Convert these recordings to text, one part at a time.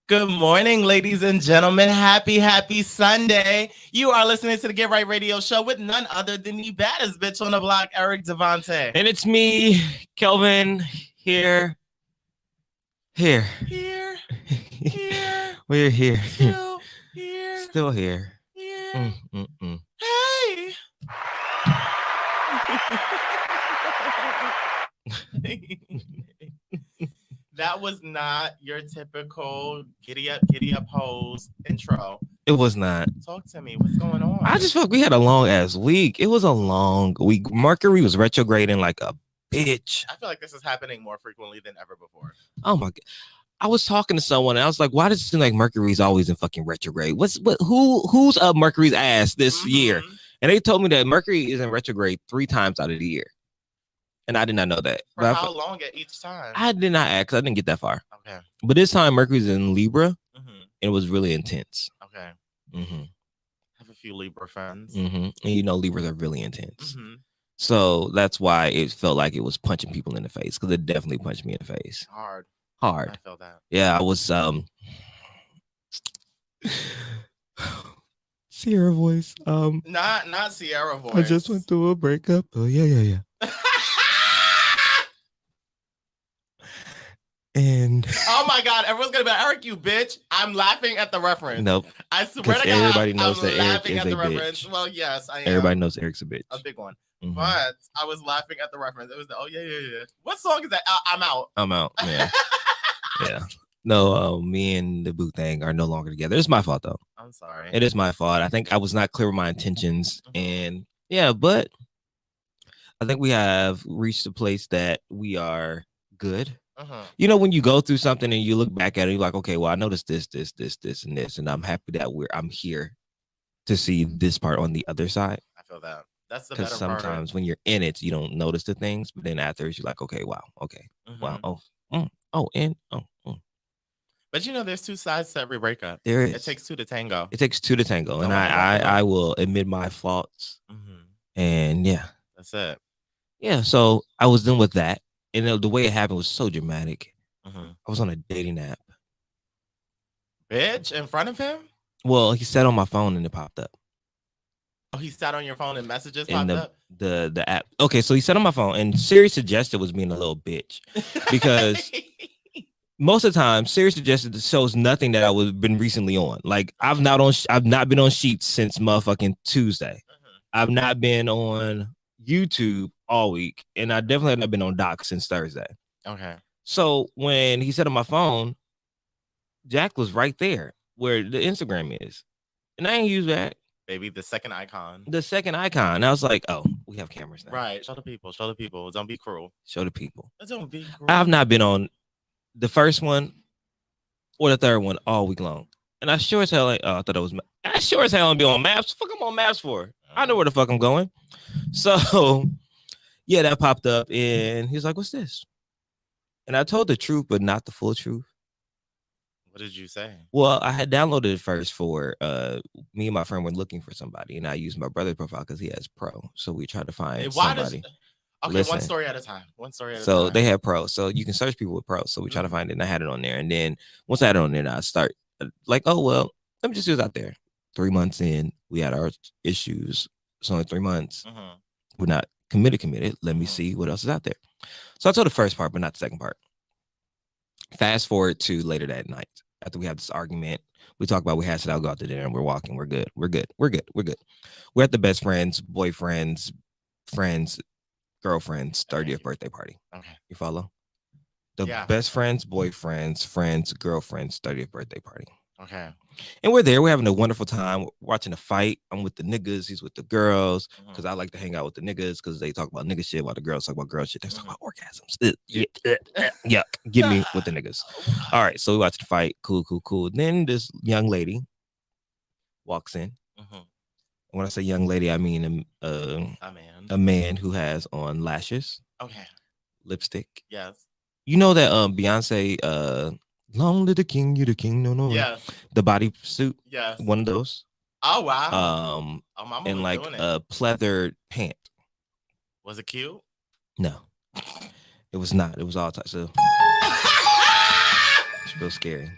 Good morning, ladies and gentlemen. Happy Sunday. You are listening to the Get Right Radio Show with none other than the baddest bitch on the block, Eric Devante. And it's me, Kelvin, here. Here. We're here. Still here. Still here. Here. Hey. That was not your typical giddy up hoes intro. It was not. Talk to me. What's going on? I just felt like we had a long ass week. It was a long week. Mercury was retrograding like a bitch. I feel like this is happening more frequently than ever before. Oh my god. I was talking to someone and I was like, why does it seem like Mercury's always in fucking retrograde? Who's up Mercury's ass this year? And they told me that Mercury is in retrograde 3 times out of the year. And I did not know that. For how long at each time? I did not ask. I didn't get that far. Okay. But this time Mercury's in Libra. And it was really intense. Okay. I have a few Libra friends. And you know Libras are really intense. So that's why it felt like it was punching people in the face. Because it definitely punched me in the face. Hard. I felt that. Yeah, I was Sierra voice. Not Sierra voice. I just went through a breakup. Oh yeah. And oh my god, everyone's gonna be like, Eric, you bitch. I'm laughing at the reference. Nope. I swear to God, everybody knows I'm that Eric laughing is at a the bitch. reference. Well, yes, I am. Everybody knows Eric's a bitch. A big one. But I was laughing at the reference. It was the yeah. What song is that? I'm out. Yeah. Yeah. No, me and the boo thing are no longer together. It's my fault though. I'm sorry. It is my fault. I think I was not clear with my intentions. And yeah, but I think we have reached a place that we are good. You know, when you go through something and you look back at it, you're like, okay, well, I noticed this, and this, and I'm happy that I'm here to see this part on the other side. I feel that. That's the better part. Because sometimes when you're in it, you don't notice the things, but then afterwards, you're like, okay, wow, okay, wow, But you know, there's 2 sides to every breakup. There is. It takes 2 to tango. It takes 2 to tango, and I will admit my faults. And yeah, that's it. Yeah, so I was done with that. And the way it happened was so dramatic. I was on a dating app. Bitch, in front of him? Well, he sat on my phone and it popped up. Oh, he sat on your phone and messages popped up? The app. Okay, so he sat on my phone and Siri suggested was being a little bitch. Because most of the time, Siri suggested shows nothing that I was been recently on. Like I've not been on Sheets since motherfucking Tuesday. I've not been on YouTube all week, and I definitely have not been on Doc since Thursday. Okay. So when he said on my phone, Jack was right there where the Instagram is, and I ain't use that. Baby, the second icon. And I was like, oh, we have cameras now. Right. Show the people. Don't be cruel. Show the people. Don't be cruel. I've not been on the first one or the third one all week long, and I sure as hell I thought it was. I sure as hell don't be on Maps. Fuck, I'm on Maps for. I know where the fuck I'm going. So. Yeah, that popped up, and he's like, what's this? And I told the truth, but not the full truth. What did you say? Well, I had downloaded it first for me and my friend were looking for somebody, and I used my brother's profile because he has Pro. So we tried to find somebody. Listen. One story at a time. So they had Pro. So you can search people with Pro. So we try to find it, and I had it on there. And then once I had it on there, I start like, oh, well, let me just use it out there. 3 months in, we had our issues. It's only 3 months. We're not committed. Let me see what else is out there. So I told the first part, but not the second part. Fast forward to later that night. After we have this argument, we talk about we hash it out, go out to dinner, and we're walking. We're good. We're at the best friends, boyfriends, friends, girlfriends, 30th birthday party. Okay. You follow? The best friends, boyfriends, friends, girlfriends, 30th birthday party. Okay. And we're there. We're having a wonderful time watching a fight. I'm with the niggas. He's with the girls. Because I like to hang out with the niggas because they talk about nigga shit while the girls talk about girl shit. They talk about orgasms. Yuck. Get me with the niggas. All right. So we watch the fight. Cool. Then this young lady walks in. When I say young lady, I mean a man who has on lashes. Okay. Lipstick. Yes. You know that Beyonce long live the king, you the king, no. Yes. The bodysuit. Yes. One of those. Oh wow. And like a pleather pant. Was it cute? No. It was not. It was all types of Real scary.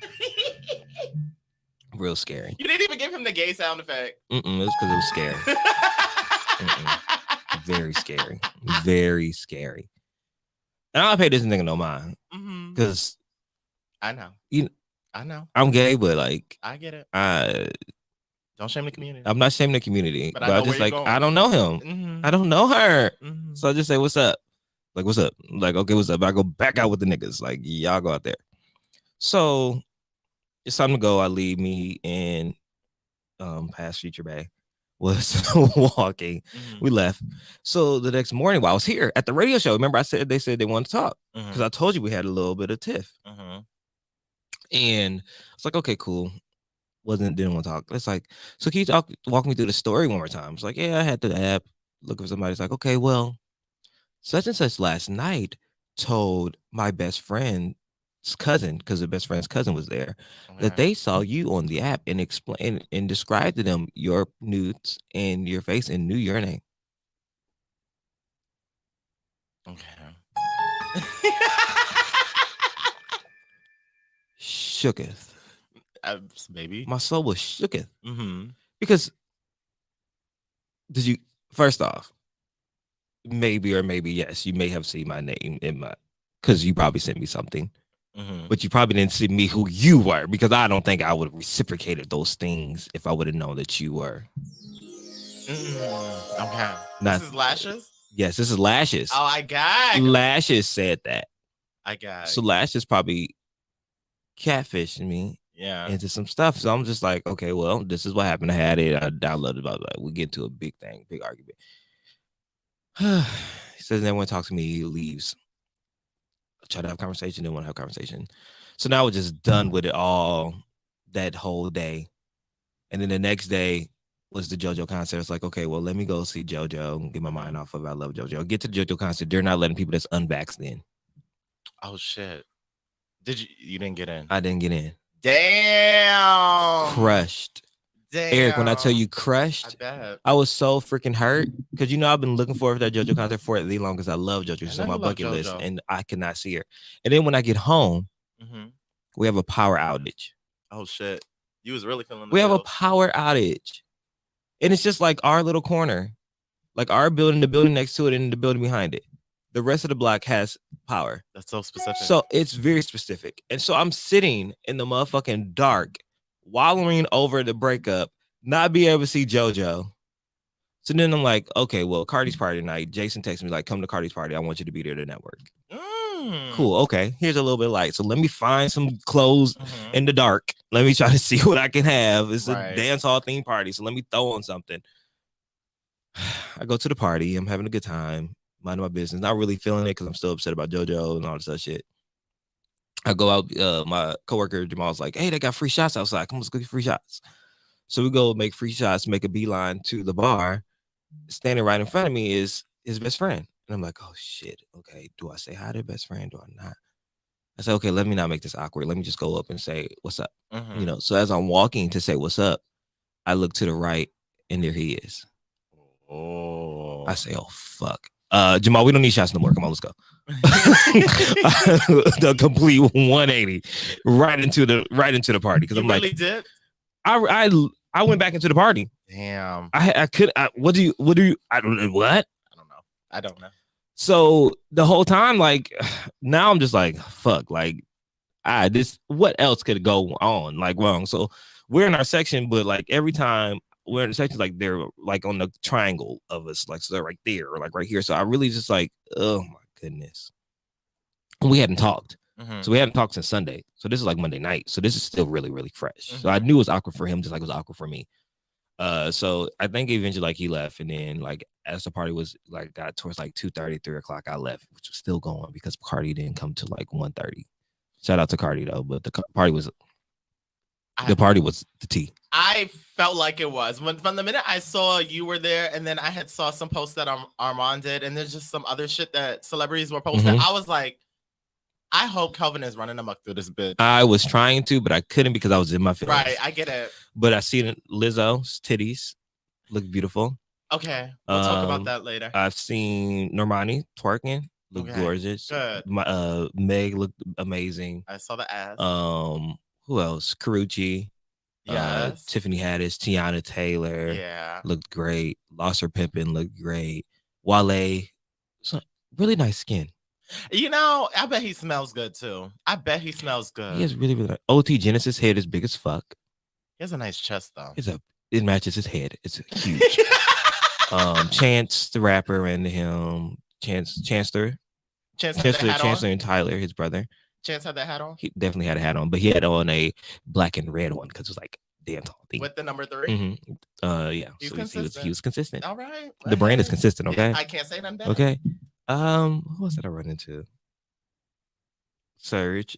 Real scary. You didn't even give him the gay sound effect. It was because it was scary. Very scary. Very scary. And I don't pay this nigga no mind. Because I know. I know. I'm gay, but like I get it. Don't shame the community. I'm not shaming the community. But I just like going. I don't know him. I don't know her. So I just say, what's up? Like, what's up? Like, okay, what's up? I go back out with the niggas. Like, y'all go out there. So it's time to go. I leave me and past Future Bay was walking. We left. So the next morning, while I was here at the radio show, remember I said they said they wanted to talk because I told you we had a little bit of tiff. And it's like, okay, cool. Didn't want to talk. It's like, so can you walk me through the story one more time? It's like, yeah, I had the app. Look for somebody. It's like, okay, well, such and such last night told my best friend's cousin, because the best friend's cousin was there, that they saw you on the app and explain and described to them your nudes and your face and knew your name. Okay. Shooketh. Maybe my soul was shooketh. Because did you, first off, maybe or maybe yes, you may have seen my name in my, because you probably sent me something. But you probably didn't see me who you were, because I don't think I would have reciprocated those things if I would have known that you were. Okay. This is Lashes? Yes, this is Lashes. Oh, I got it. Lashes said that. I got it. So Lashes probably catfished me into some stuff. So I'm just like, okay, well, this is what happened. I had it. I downloaded it. Like, we get to a big thing, big argument. He says, then when he talks to me, he leaves. I try to have a conversation, didn't want to have a conversation. So now we're just done with it all that whole day. And then the next day was the JoJo concert. It's like, okay, well, let me go see JoJo and get my mind off of it. I love JoJo. Get to the JoJo concert. They're not letting people that's unvaxxed in. Oh, shit. You didn't get in? I didn't get in. Damn. Crushed. Damn. Eric, when I tell you crushed, I was so freaking hurt because, I've been looking forward to that JoJo concert for the longest. I love JoJo. She's on my bucket list, and I cannot see her. And then when I get home, we have a power outage. Oh, shit. You was really feeling We have a power outage. And it's just like our little corner, like our building, the building next to it, and the building behind it. The rest of the block has power. That's so specific. So it's very specific. And so I'm sitting in the motherfucking dark, wallowing over the breakup, not being able to see JoJo. So then I'm like, okay, well, Cardi's party tonight. Jason texted me like, come to Cardi's party. I want you to be there to network. Cool. Okay. Here's a little bit of light. So let me find some clothes in the dark. Let me try to see what I can have. It's a dance hall theme party. So let me throw on something. I go to the party. I'm having a good time. Minding my business. Not really feeling it because I'm still upset about JoJo and all this other shit. I go out. My coworker Jamal's like, hey, they got free shots outside. Come on, let's go get free shots. So we go make free shots, make a beeline to the bar. Standing right in front of me is his best friend. And I'm like, oh, shit. Okay, do I say hi to the best friend? Do I not? I said, okay, let me not make this awkward. Let me just go up and say, what's up? So as I'm walking to say what's up, I look to the right, and there he is. Oh. I say, oh, fuck. Jamal, we don't need shots no more. Come on, let's go. The complete 180 right into the party. Because I'm really like, did? I went back into the party. Damn. I could. What do you? I don't know. What? I don't know. So the whole time, like, now I'm just like, fuck. Like, what else could go on like wrong? So we're in our section, but like every time we're in the section, like they're like on the triangle of us, like so they're right there or like right here. So I really just like, oh my goodness. We hadn't talked. So we hadn't talked since Sunday. So this is like Monday night. So this is still really, really fresh. So I knew it was awkward for him, just like it was awkward for me. So I think eventually like he left, and then like as the party was like got towards like 2:30, 3 o'clock, I left, which was still going because Cardi didn't come to like 1:30. Shout out to Cardi though, but the party was the tea. I felt like it was from the minute I saw you were there, and then I had saw some posts that Armand did, and there's just some other shit that celebrities were posting. I was like, I hope Kelvin is running amok through this bitch. I was trying to, but I couldn't because I was in my feelings. Right, I get it. But I seen Lizzo's titties look beautiful. Okay, we'll talk about that later. I've seen Normani twerking. looked Okay, gorgeous. good. Meg looked amazing. I saw the ass. Who else? Karuchi, Yes. Tiffany Haddish, Tiana Taylor Yeah. looked great. Lost Her Pimpin' looked great. Wale, really nice skin. You know, I bet he smells good too. I bet he smells good. He has really, really nice. OT Genesis head is big as fuck. He has a nice chest though. It matches his head. It's huge. Chance the rapper and him, Chancellor and Tyler, his brother. Chance had that hat on. He definitely had a hat on, but he had on a black and red one because it was like damn tall thing. With the number 3. Mm-hmm. Yeah. He's so consistent. he was consistent. All right. The brand is consistent. Okay. I can't say nothing bad. Okay. Who else did I run into? Serge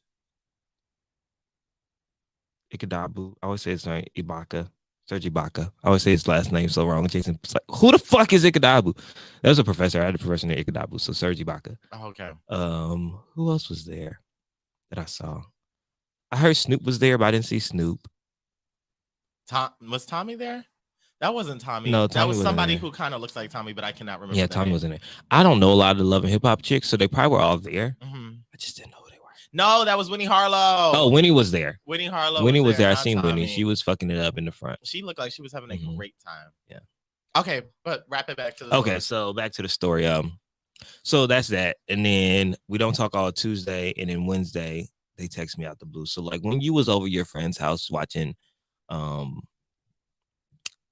Ikadabu. I always say his name Ibaka. Serge Ibaka. I always say his last name so wrong. Jason was like, who the fuck is Ikadabu? That was a professor. I had a professor named Ikadabu. So Serge Ibaka. Oh, okay. Who else was there that I saw? I heard Snoop was there, but I didn't see Snoop. Was Tommy there? That wasn't Tommy. No, Tommy that was somebody who kind of looks like Tommy, but I cannot remember. Yeah, Tommy was in it. I don't know a lot of the Love and Hip Hop chicks, so they probably were all there. Mm-hmm. I just didn't know who they were. No, that was Winnie Harlow. Oh, Winnie was there. Winnie Harlow. Winnie was there. I seen Winnie. She was fucking it up in the front. She looked like she was having a great time. Yeah. Okay, but wrap it back to the story. So back to the story. So that's that. And then we don't talk all Tuesday, and then Wednesday they text me out the blue. So like when you was over your friend's house watching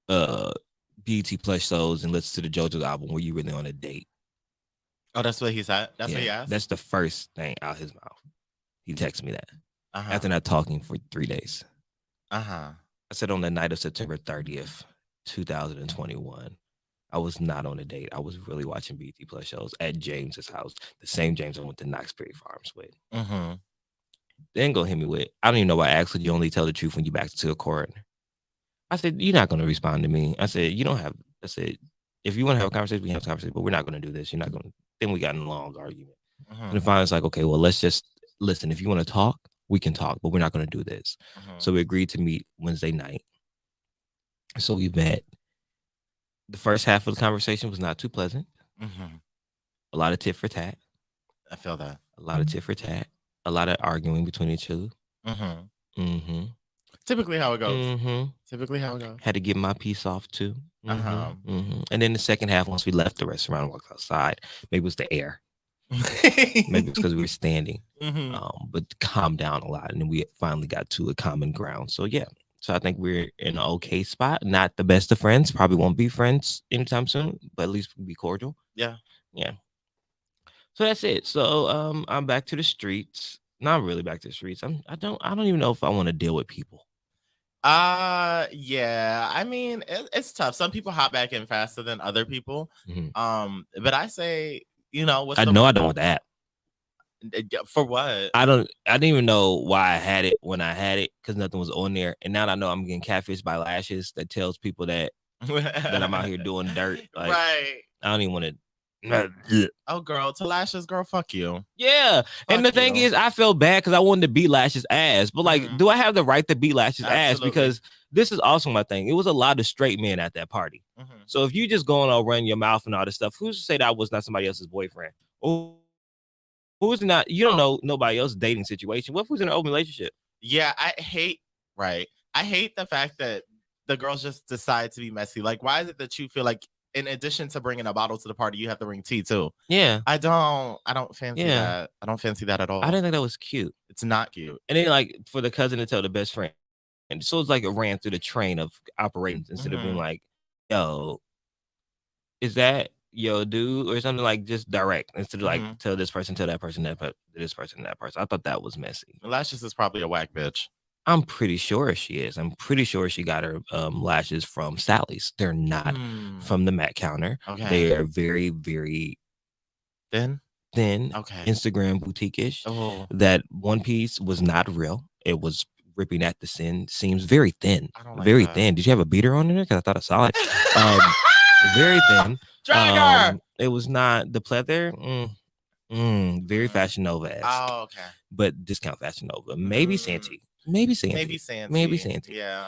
BET Plus shows and listen to the JoJo album, were you really on a date? Oh, that's what he said? That's what he asked? That's the first thing out his mouth. He texted me that. After not talking for 3 days. I said on the night of September 30th, 2021, I was not on a date. I was really watching BET Plus shows at James's house, the same James I went to Knoxbury Farms with. Then go hit me with, I don't even know why I asked you only tell the truth when you back to a court. I said, you're not going to respond to me. I said, if you want to have a conversation, we have a conversation, but we're not going to do this. You're not going to. Then we got in a long argument. And then finally it's like, okay, well, let's just listen. If you want to talk, we can talk, but we're not going to do this. So we agreed to meet Wednesday night. So we met. The first half of the conversation was not too pleasant. A lot of tit for tat. I feel that. A lot of tit for tat. A lot of arguing between each other. Typically how it goes. Typically how it goes. Had to get my piece off too. And then the second half, once we left the restaurant and walked outside, maybe it was the air. Maybe it's because we were standing. But calmed down a lot. And then we finally got to a common ground. So yeah. So I think we're in an okay spot. Not the best of friends. Probably won't be friends anytime soon, but at least we'll be cordial. Yeah. So that's it. So I'm back to the streets. Not really back to the streets. I don't even know if I want to deal with people. Yeah. I mean, it's tough. Some people hop back in faster than other people. But I say, I don't want that. For what? I didn't even know why I had it when I had it because nothing was on there. And now I know I'm getting catfished by lashes that tells people that I'm out here doing dirt. Like, right. I don't even want to. Oh, girl, to Lashes, girl, fuck you. Yeah. And the thing is, I felt bad because I wanted to beat Lashes' ass. But like, do I have the right to beat Lashes' ass? Because this is also my thing. It was a lot of straight men at that party. So if you just going on running your mouth and all this stuff, who's to say that I was not somebody else's boyfriend? Or who's not? You don't know nobody else's dating situation. What if who's in an open relationship? Yeah, I hate the fact that the girls just decide to be messy. Like, why is it that you feel like in addition to bringing a bottle to the party, you have to bring tea too? Yeah. I don't fancy that. I don't fancy that at all. I didn't think that was cute. It's not cute. And then like for the cousin to tell the best friend. And so it's like it ran through the train of operations instead of being like, yo, is that yo dude or something, like just direct instead of like tell this person, tell that person, this person, that person. I thought that was messy. Lashes is probably a whack bitch. I'm pretty sure she is. I'm pretty sure she got her lashes from Sally's. They're not from the Mac counter. Okay. They are very, very thin. Okay. Instagram boutique-ish. Oh. That one piece was not real. It was ripping at the seams. Very thin. Very thin. Did you have a beater on there? Because I thought I saw it. Very thin. Drag her. It was not the pleather. Very Fashion Nova. Oh, okay. But discount Fashion Nova. Maybe Santee. Maybe Santi. Yeah.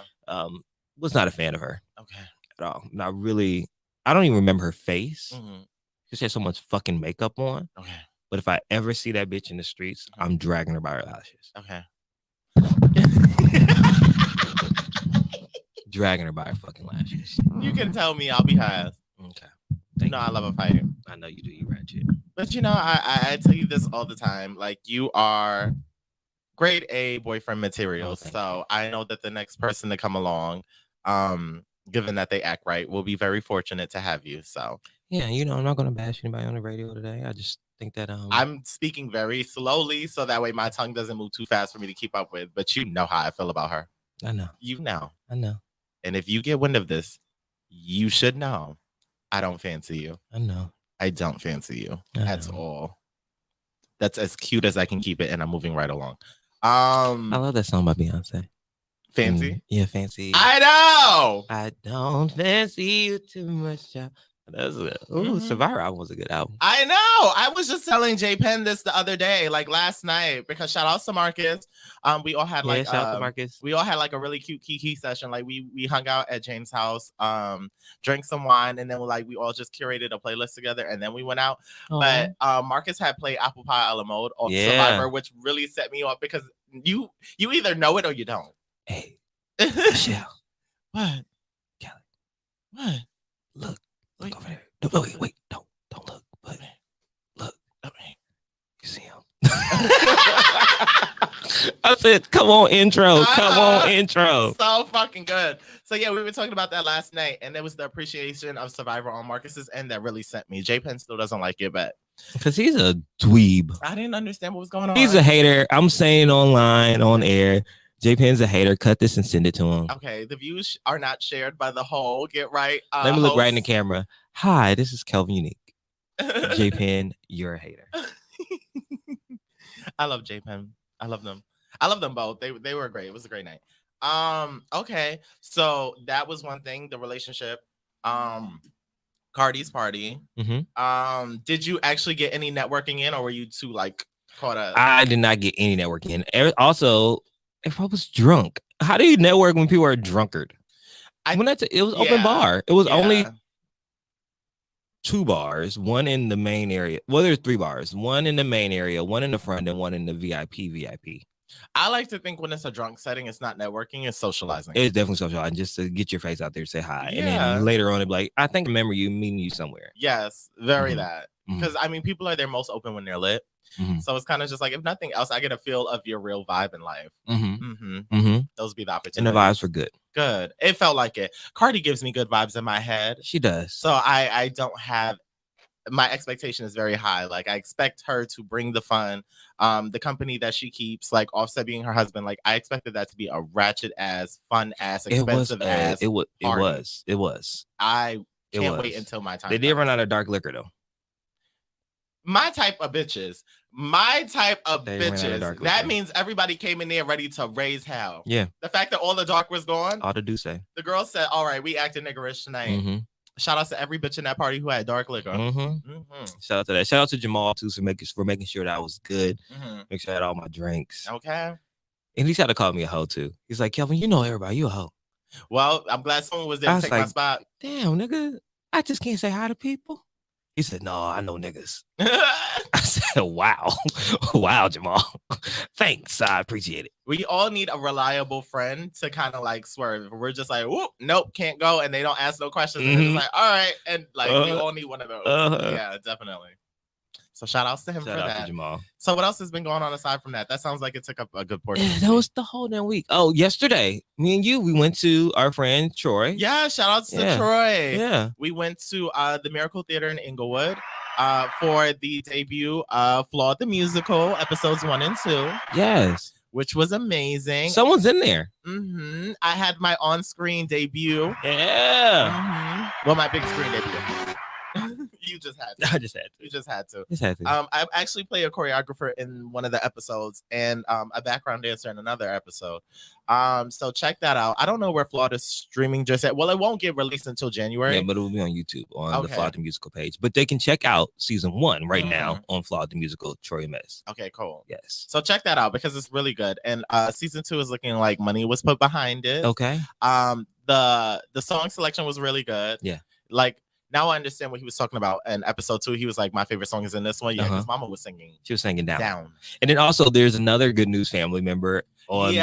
Was not a fan of her. Okay. At all. Not really. I don't even remember her face. Because she had so much fucking makeup on. Okay. But if I ever see that bitch in the streets, I'm dragging her by her lashes. Okay. Dragging her by her fucking lashes. You can tell me, I'll be high. Okay. You know I love a fight. I know you do, you ratchet. But you know, I tell you this all the time. Like, you are grade A boyfriend material. So I know that the next person to come along, given that they act right, will be very fortunate to have you. So yeah, you know, I'm not gonna bash anybody on the radio today. I just think that I'm speaking very slowly so that way my tongue doesn't move too fast for me to keep up with. But you know how I feel about her. I know. You know. I know. And if you get wind of this, you should know I don't fancy you. I know. I don't fancy you at all. That's as cute as I can keep it, and I'm moving right along. I love that song by Beyonce. Fancy? Yeah, fancy. I know. I don't fancy you too much, child. That's Survivor album was a good album. I know. I was just telling J Pen this the other day, like last night, because shout out to Marcus. We all had like shout out to Marcus. We all had like a really cute kiki session. Like we hung out at James' house, drank some wine, and then we all just curated a playlist together, and then we went out. But Marcus had played Apple Pie a la mode on Survivor, which really set me off because you either know it or you don't. Hey, Michelle. What? Kelly. What? Look over there. No, wait, don't look. But look. You see him? I said, come on, intro. Come on, intro. So fucking good. So yeah, we were talking about that last night, and it was the appreciation of Survivor on Marcus's end that really sent me. J Pen still doesn't like it, but because he's a dweeb. I didn't understand what was going on. He's a hater. I'm saying online, on air. J Pen's a hater. Cut this and send it to him. Okay, the views are not shared by the whole. Get right. Let me look right in the camera. Hi, this is Kelvin Unique. J Pen, you're a hater. I love J Pen. I love them. I love them both. They were great. It was a great night. Okay, so that was one thing. The relationship. Cardi's party. Mm-hmm. Did you actually get any networking in, or were you too like caught up? I did not get any networking in. Also, if I was drunk, how do you network when people are drunkard? It was open bar. It was only 2 bars, one in the main area. Well, there's 3 bars, one in the main area, one in the front, and one in the VIP. I like to think when it's a drunk setting, it's not networking, it's socializing. It's definitely socializing, just to get your face out there, say hi. And then later on, it'd be like, I think I remember you meeting you somewhere. Yes, very that. Because I mean, people are their most open when they're lit. So it's kind of just like, if nothing else, I get a feel of your real vibe in life. Those be the opportunities. And the vibes were good. Good. It felt like it. Cardi gives me good vibes in my head. She does. So I don't have, my expectation is very high. Like, I expect her to bring the fun. The company that she keeps, like Offset being her husband, like I expected that to be a ratchet ass, fun ass, expensive ass. It was. I can't wait until my time. They did run out of dark liquor though. My type of bitches. That means everybody came in there ready to raise hell. Yeah. The fact that all the dark was gone. All the do say. The girl said, all right, we acting niggerish tonight. Shout out to every bitch in that party who had dark liquor. Shout out to that. Shout out to Jamal too for making sure that I was good. Make sure I had all my drinks. Okay. And he tried to call me a hoe too. He's like, Kelvin, you know everybody, you a hoe. Well, I'm glad someone was there to take my spot. Damn, nigga, I just can't say hi to people. He said, no, I know niggas. I said, wow. Wow, Jamal. Thanks. I appreciate it. We all need a reliable friend to kind of like swerve. We're just like, whoop, nope, can't go. And they don't ask no questions. And it's like, all right. And like, we all need one of those. Yeah, definitely. So shout outs to him for that. Shout out to Jamal. So what else has been going on aside from that? That sounds like it took up a good portion. That was the whole damn week. Oh, yesterday, me and you, we went to our friend Troy. Yeah, shout outs to Troy. Yeah. We went to the Miracle Theater in Inglewood for the debut of Flawed the Musical, episodes 1 and 2. Yes. Which was amazing. Someone's in there. I had my on-screen debut. Yeah. Well, my big screen debut. You just had to. I just had to. You just had to. I actually play a choreographer in one of the episodes and a background dancer in another episode. So check that out. I don't know where Flawed is streaming just yet. Well, it won't get released until January. Yeah, but it will be on YouTube on the Flawed the Musical page. But they can check out season 1 right now on Flawed the Musical, Troy Mess. Okay, cool. Yes. So check that out because it's really good. And season 2 is looking like money was put behind it. Okay. The song selection was really good. Yeah. Like, now I understand what he was talking about in episode 2. He was like, my favorite song is in this one. Yeah, his mama was singing. She was singing down. Down. And then also there's another Good News family member on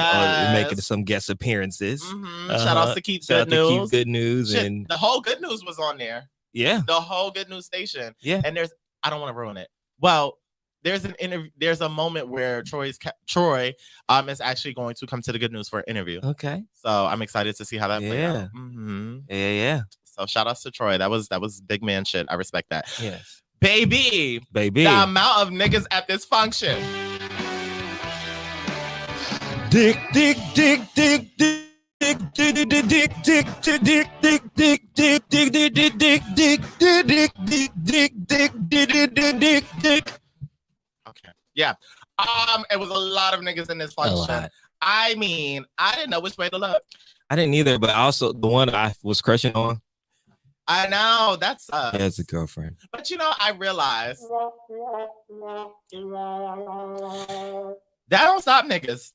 making some guest appearances. Shout out to Keep Good News. Keep Good News. Shit, and the whole Good News was on there. Yeah. The whole Good News station. Yeah. And I don't want to ruin it. Well, there's an interview. There's a moment where Troy is actually going to come to the Good News for an interview. Okay. So I'm excited to see how that plays out. Yeah. So shout outs to Troy. That was big man shit. I respect that. Yes. Baby. The amount of niggas at this function. Dick. Okay. Yeah. It was a lot of niggas in this function. I mean, I didn't know which way to look. I didn't either, but also the one I was crushing on. I know that's as a girlfriend. But I realized that don't stop niggas.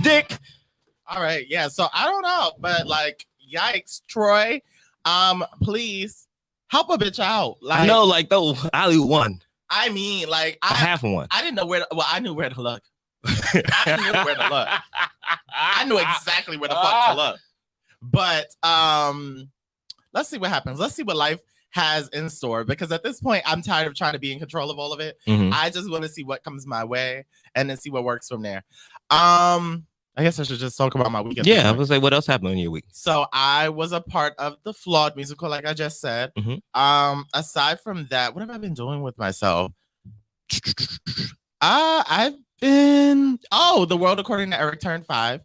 Dick. All right, yeah. So I don't know, but like, yikes, Troy. Please help a bitch out. Like, I know, like though, Ali won. I mean, like I half one. I didn't know where. I knew where to look. I knew where to look. I knew exactly where the fuck to look. But let's see what happens. Let's see what life has in store, because at this point I'm tired of trying to be in control of all of it. I just want to see what comes my way and then see what works from there. I guess I should just talk about my weekend. Yeah, I was like, what else happened in your week? So I was a part of the Flawed musical, like I just said. Aside from that, what have I been doing with myself? I've been the world according to Eric turned 5.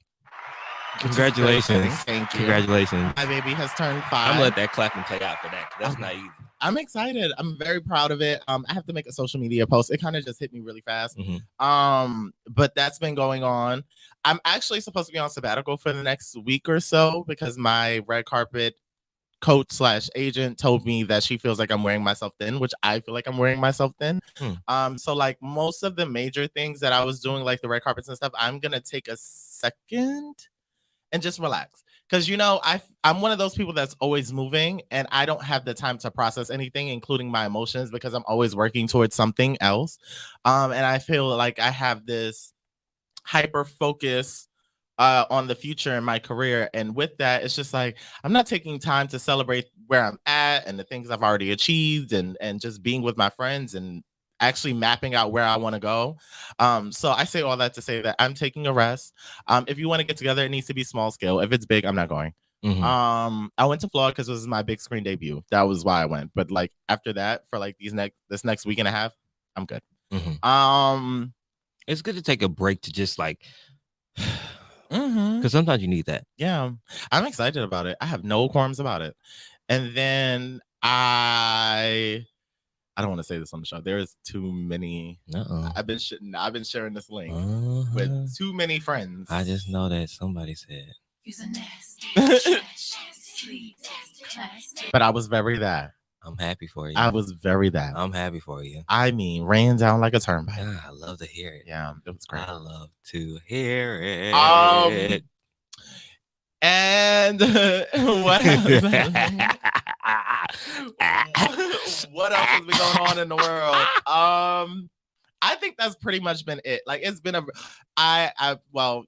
Congratulations. Thank you. Congratulations. My baby has turned 5. I'm gonna let that clap and take out for that. That's not easy. I'm excited. I'm very proud of it. I have to make a social media post. It kind of just hit me really fast. But that's been going on. I'm actually supposed to be on sabbatical for the next week or so because my red carpet coach / agent told me that she feels like I'm wearing myself thin, which I feel like I'm wearing myself thin. So like most of the major things that I was doing, like the red carpets and stuff, I'm gonna take a second and just relax. Because, I'm one of those people that's always moving and I don't have the time to process anything, including my emotions, because I'm always working towards something else. And I feel like I have this hyper focus on the future in my career. And with that, it's just like, I'm not taking time to celebrate where I'm at and the things I've already achieved and just being with my friends and actually mapping out where I want to go. So I say all that to say that I'm taking a rest. If you want to get together, it needs to be small scale. If it's big, I'm not going. I went to Flawed because it was my big screen debut. That was why I went. But like after that, for like this next week and a half, I'm good. It's good to take a break to just like because sometimes you need that. Yeah, I'm excited about it. I have no qualms about it. And then I don't want to say this on the show. There's too many. I've been sharing this link with too many friends. I just know that somebody said. But I was very that. I'm happy for you. I was very that. I'm happy for you. I mean, ran down like a turnpike. I love to hear it. Yeah, it was great. I love to hear it. And what else? What else has been going on in the world? I think that's pretty much been it. Like it's been y'all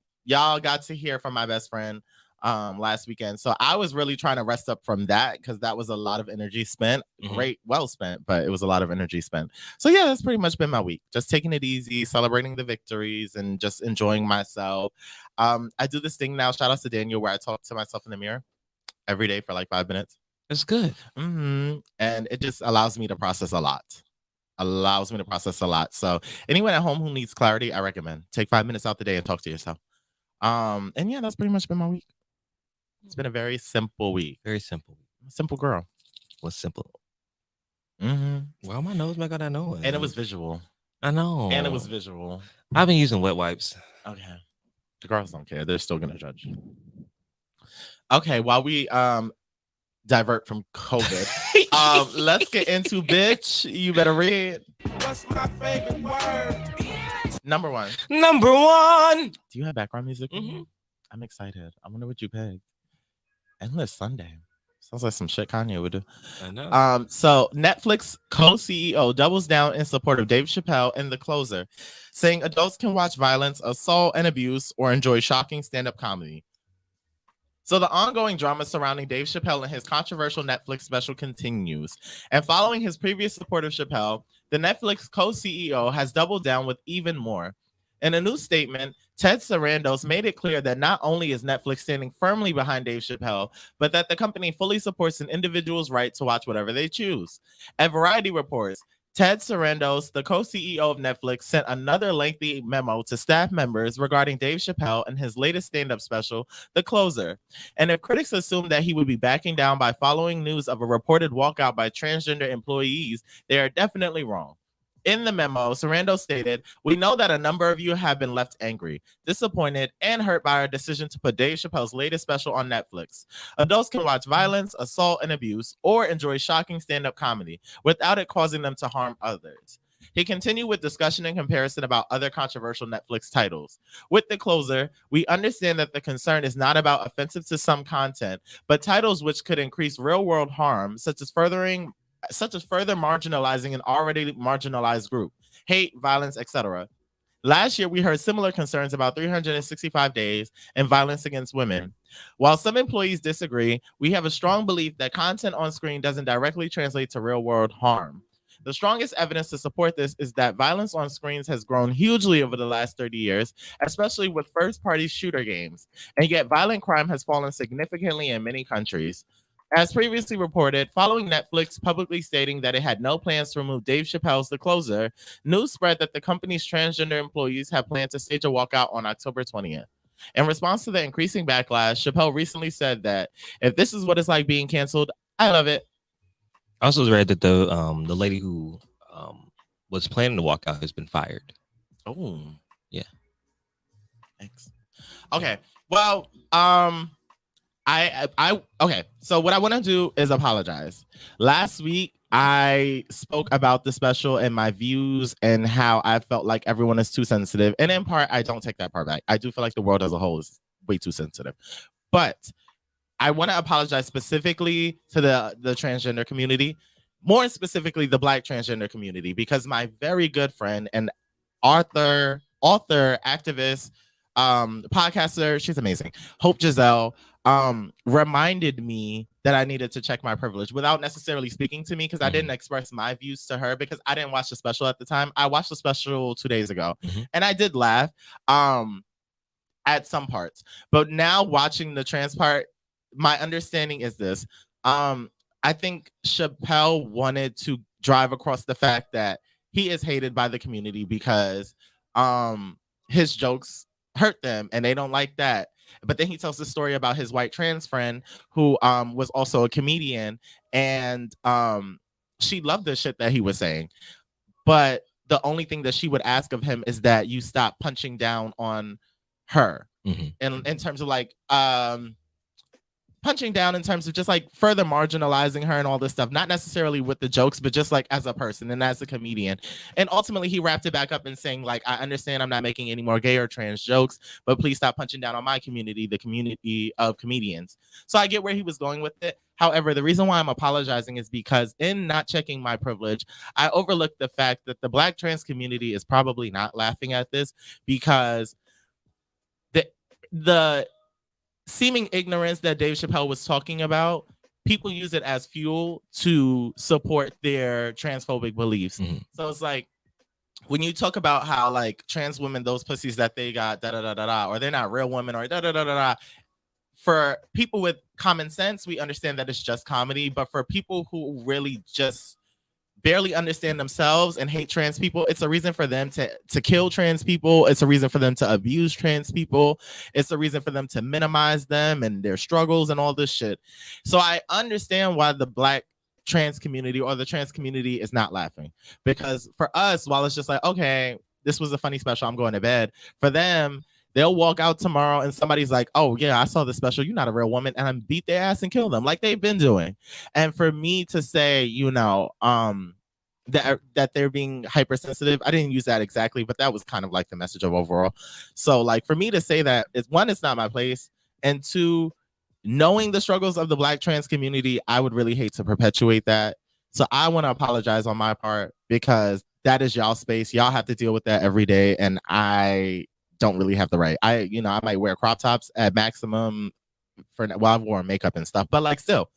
got to hear from my best friend last weekend. So I was really trying to rest up from that because that was a lot of energy spent. Great, well spent, but it was a lot of energy spent. So yeah, that's pretty much been my week. Just taking it easy, celebrating the victories, and just enjoying myself. I do this thing now, shout out to Daniel, where I talk to myself in the mirror every day for like 5 minutes. That's good. And it just allows me to process a lot. So anyone at home who needs clarity, I recommend take 5 minutes out the day and talk to yourself. And yeah, that's pretty much been my week. It's been a very simple week. Very simple. Simple girl. What's simple? Well, my nose make all that noise. And it was visual. I know. And it was visual. I've been using wet wipes. Okay. The girls don't care. They're still gonna judge. Okay, while we divert from COVID. Let's get into bitch. You better read. What's my favorite word? Number one. Do you have background music? Mm-hmm. I'm excited. I wonder what you picked. Endless Sunday. Sounds like some shit Kanye would do. I know. So Netflix co-CEO doubles down in support of Dave Chappelle in The Closer, saying adults can watch violence, assault, and abuse or enjoy shocking stand-up comedy. So the ongoing drama surrounding Dave Chappelle and his controversial Netflix special continues. And following his previous support of Chappelle, the Netflix co-CEO has doubled down with even more. In a new statement, Ted Sarandos made it clear that not only is Netflix standing firmly behind Dave Chappelle, but that the company fully supports an individual's right to watch whatever they choose. At Variety reports, Ted Sarandos, the co-CEO of Netflix, sent another lengthy memo to staff members regarding Dave Chappelle and his latest stand-up special, The Closer. And if critics assumed that he would be backing down by following news of a reported walkout by transgender employees, they are definitely wrong. In the memo, Sarandos stated, "We know that a number of you have been left angry, disappointed, and hurt by our decision to put Dave Chappelle's latest special on Netflix. Adults can watch violence, assault, and abuse, or enjoy shocking stand-up comedy without it causing them to harm others." He continued with discussion and comparison about other controversial Netflix titles. With The Closer, we understand that the concern is not about offensive to some content, but titles which could increase real-world harm, such as further marginalizing an already marginalized group, hate, violence, etc. Last year, we heard similar concerns about 365 days and violence against women. While some employees disagree, we have a strong belief that content on screen doesn't directly translate to real-world harm. The strongest evidence to support this is that violence on screens has grown hugely over the last 30 years, especially with first-party shooter games, and yet violent crime has fallen significantly in many countries. As previously reported, following Netflix publicly stating that it had no plans to remove Dave Chappelle's The Closer, news spread that the company's transgender employees have planned to stage a walkout on October 20th. In response to the increasing backlash, Chappelle recently said that, "If this is what it's like being canceled, I love it." I also read that the lady who was planning to walk out has been fired. Oh, yeah. Thanks. Okay. Well, okay. So what I want to do is apologize. Last week, I spoke about the special and my views and how I felt like everyone is too sensitive. And in part, I don't take that part back. I do feel like the world as a whole is way too sensitive. But I want to apologize specifically to the transgender community, more specifically the Black transgender community, because my very good friend and author, activist, podcaster, she's amazing, Hope Giselle, reminded me that I needed to check my privilege without necessarily speaking to me, because I didn't express my views to her because I didn't watch the special at the time. I watched the special 2 days ago, and I did laugh at some parts. But now watching the trans part, my understanding is this. I think Chappelle wanted to drive across the fact that he is hated by the community because his jokes hurt them and they don't like that. But then he tells the story about his white trans friend who was also a comedian, and she loved the shit that he was saying. But the only thing that she would ask of him is that you stop punching down on her. And in terms of like punching down in terms of just like further marginalizing her and all this stuff, not necessarily with the jokes, but just like as a person and as a comedian. And ultimately he wrapped it back up in saying, like, I understand I'm not making any more gay or trans jokes, but please stop punching down on my community, the community of comedians. So I get where he was going with it. However, the reason why I'm apologizing is because in not checking my privilege, I overlooked the fact that the Black trans community is probably not laughing at this because the seeming ignorance that Dave Chappelle was talking about, people use it as fuel to support their transphobic beliefs. So it's like when you talk about how like trans women, those pussies that they got, or they're not real women, or for people with common sense, we understand that it's just comedy. But for people who really just barely understand themselves and hate trans people, it's a reason for them to kill trans people. It's a reason for them to abuse trans people. It's a reason for them to minimize them and their struggles and all this shit. So I understand why the Black trans community or the trans community is not laughing, because for us, while it's just like, okay, this was a funny special, I'm going to bed, for them, They'll walk out tomorrow and somebody's like, oh yeah, I saw the special, you're not a real woman, and I'm beat their ass and kill them like they've been doing. And for me to say, that they're being hypersensitive, I didn't use that exactly, but that was kind of like the message of overall. So like for me to say that, is one, it's not my place, and two, knowing the struggles of the Black trans community, I would really hate to perpetuate that. So I want to apologize on my part, because that is y'all space. Y'all have to deal with that every day, and I don't really have the right. I might wear crop tops at maximum I've worn makeup and stuff, but like still,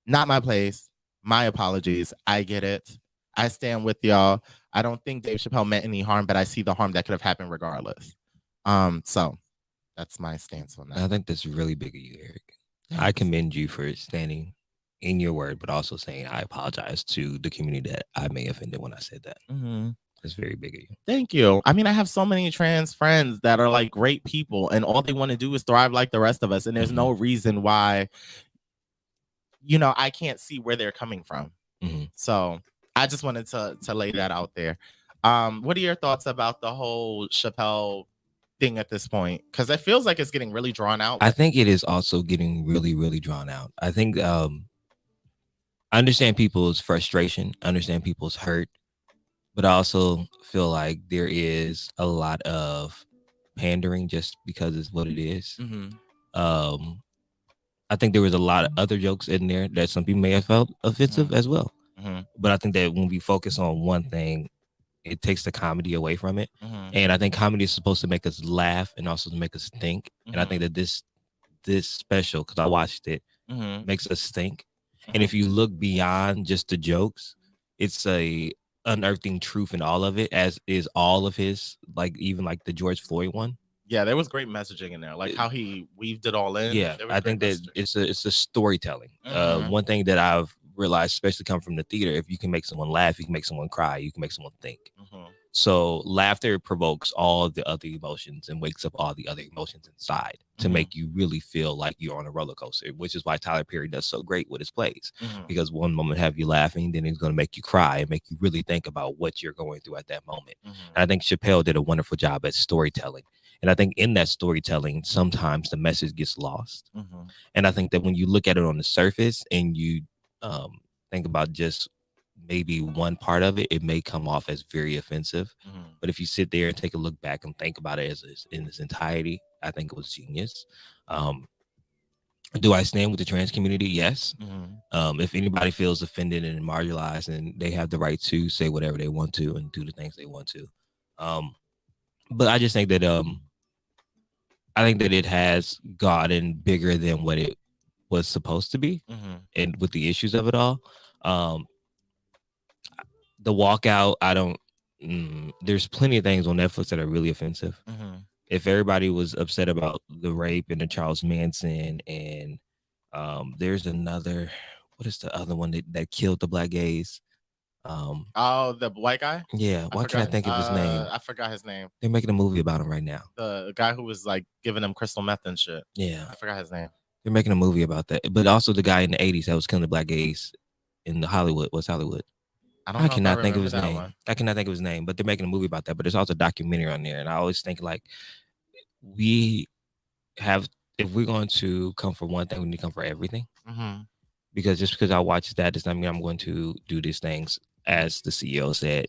not my place. My apologies. I get it. I stand with y'all. I don't think Dave Chappelle meant any harm, but I see the harm that could have happened regardless. So that's my stance on that. I think that's really big of you, Eric. Thanks. I commend you for standing in your word, but also saying I apologize to the community that I may have offended when I said that. Mm-hmm. That's very big of you. Thank you. I mean, I have so many trans friends that are like great people, and all they want to do is thrive like the rest of us. And there's no reason why, I can't see where they're coming from. So I just wanted to lay that out there. What are your thoughts about the whole Chappelle thing at this point? Because it feels like it's getting really drawn out. I think it is also getting really, really drawn out. I think I understand people's frustration, understand people's hurt, but I also feel like there is a lot of pandering just because it's what it is. I think there was a lot of other jokes in there that some people may have felt offensive as well. But I think that when we focus on one thing, it takes the comedy away from it. And I think comedy is supposed to make us laugh and also to make us think. And I think that this special, because I watched it, makes us think. And if you look beyond just the jokes, it's a unearthing truth in all of it, as is all of his, like even like the George Floyd one. Yeah, there was great messaging in there, like how he weaved it all in. Yeah, I think that it's a storytelling. One thing that I've realized, especially coming from the theater, if you can make someone laugh, you can make someone cry, you can make someone think. So laughter provokes all the other emotions and wakes up all the other emotions inside to make you really feel like you're on a roller coaster, which is why Tyler Perry does so great with his plays, because one moment have you laughing, then he's going to make you cry and make you really think about what you're going through at that moment. And I think Chappelle did a wonderful job at storytelling. And I think in that storytelling, sometimes the message gets lost. And I think that when you look at it on the surface and you think about just maybe one part of it, it may come off as very offensive. But if you sit there and take a look back and think about it in its entirety, I think it was genius. Do I stand with the trans community? Yes. If anybody feels offended and marginalized, and they have the right to say whatever they want to and do the things they want to. But I just think that it has gotten bigger than what it was supposed to be, and with the issues of it all. The walkout, there's plenty of things on Netflix that are really offensive. If everybody was upset about the rape and the Charles Manson, and there's another, what is the other one that killed the Black gays? The white guy? Yeah, why can't I think of his name? I forgot his name. They're making a movie about him right now. The guy who was like giving them crystal meth and shit. Yeah, I forgot his name. They're making a movie about that. But also the guy in the 80s that was killing the Black gays in the Hollywood. What's Hollywood? I cannot think of his name. I cannot think of his name, but they're making a movie about that. But there's also a documentary on there. And I always think, like, if we're going to come for one thing, we need to come for everything. Because just because I watch that does not mean I'm going to do these things, as the CEO said.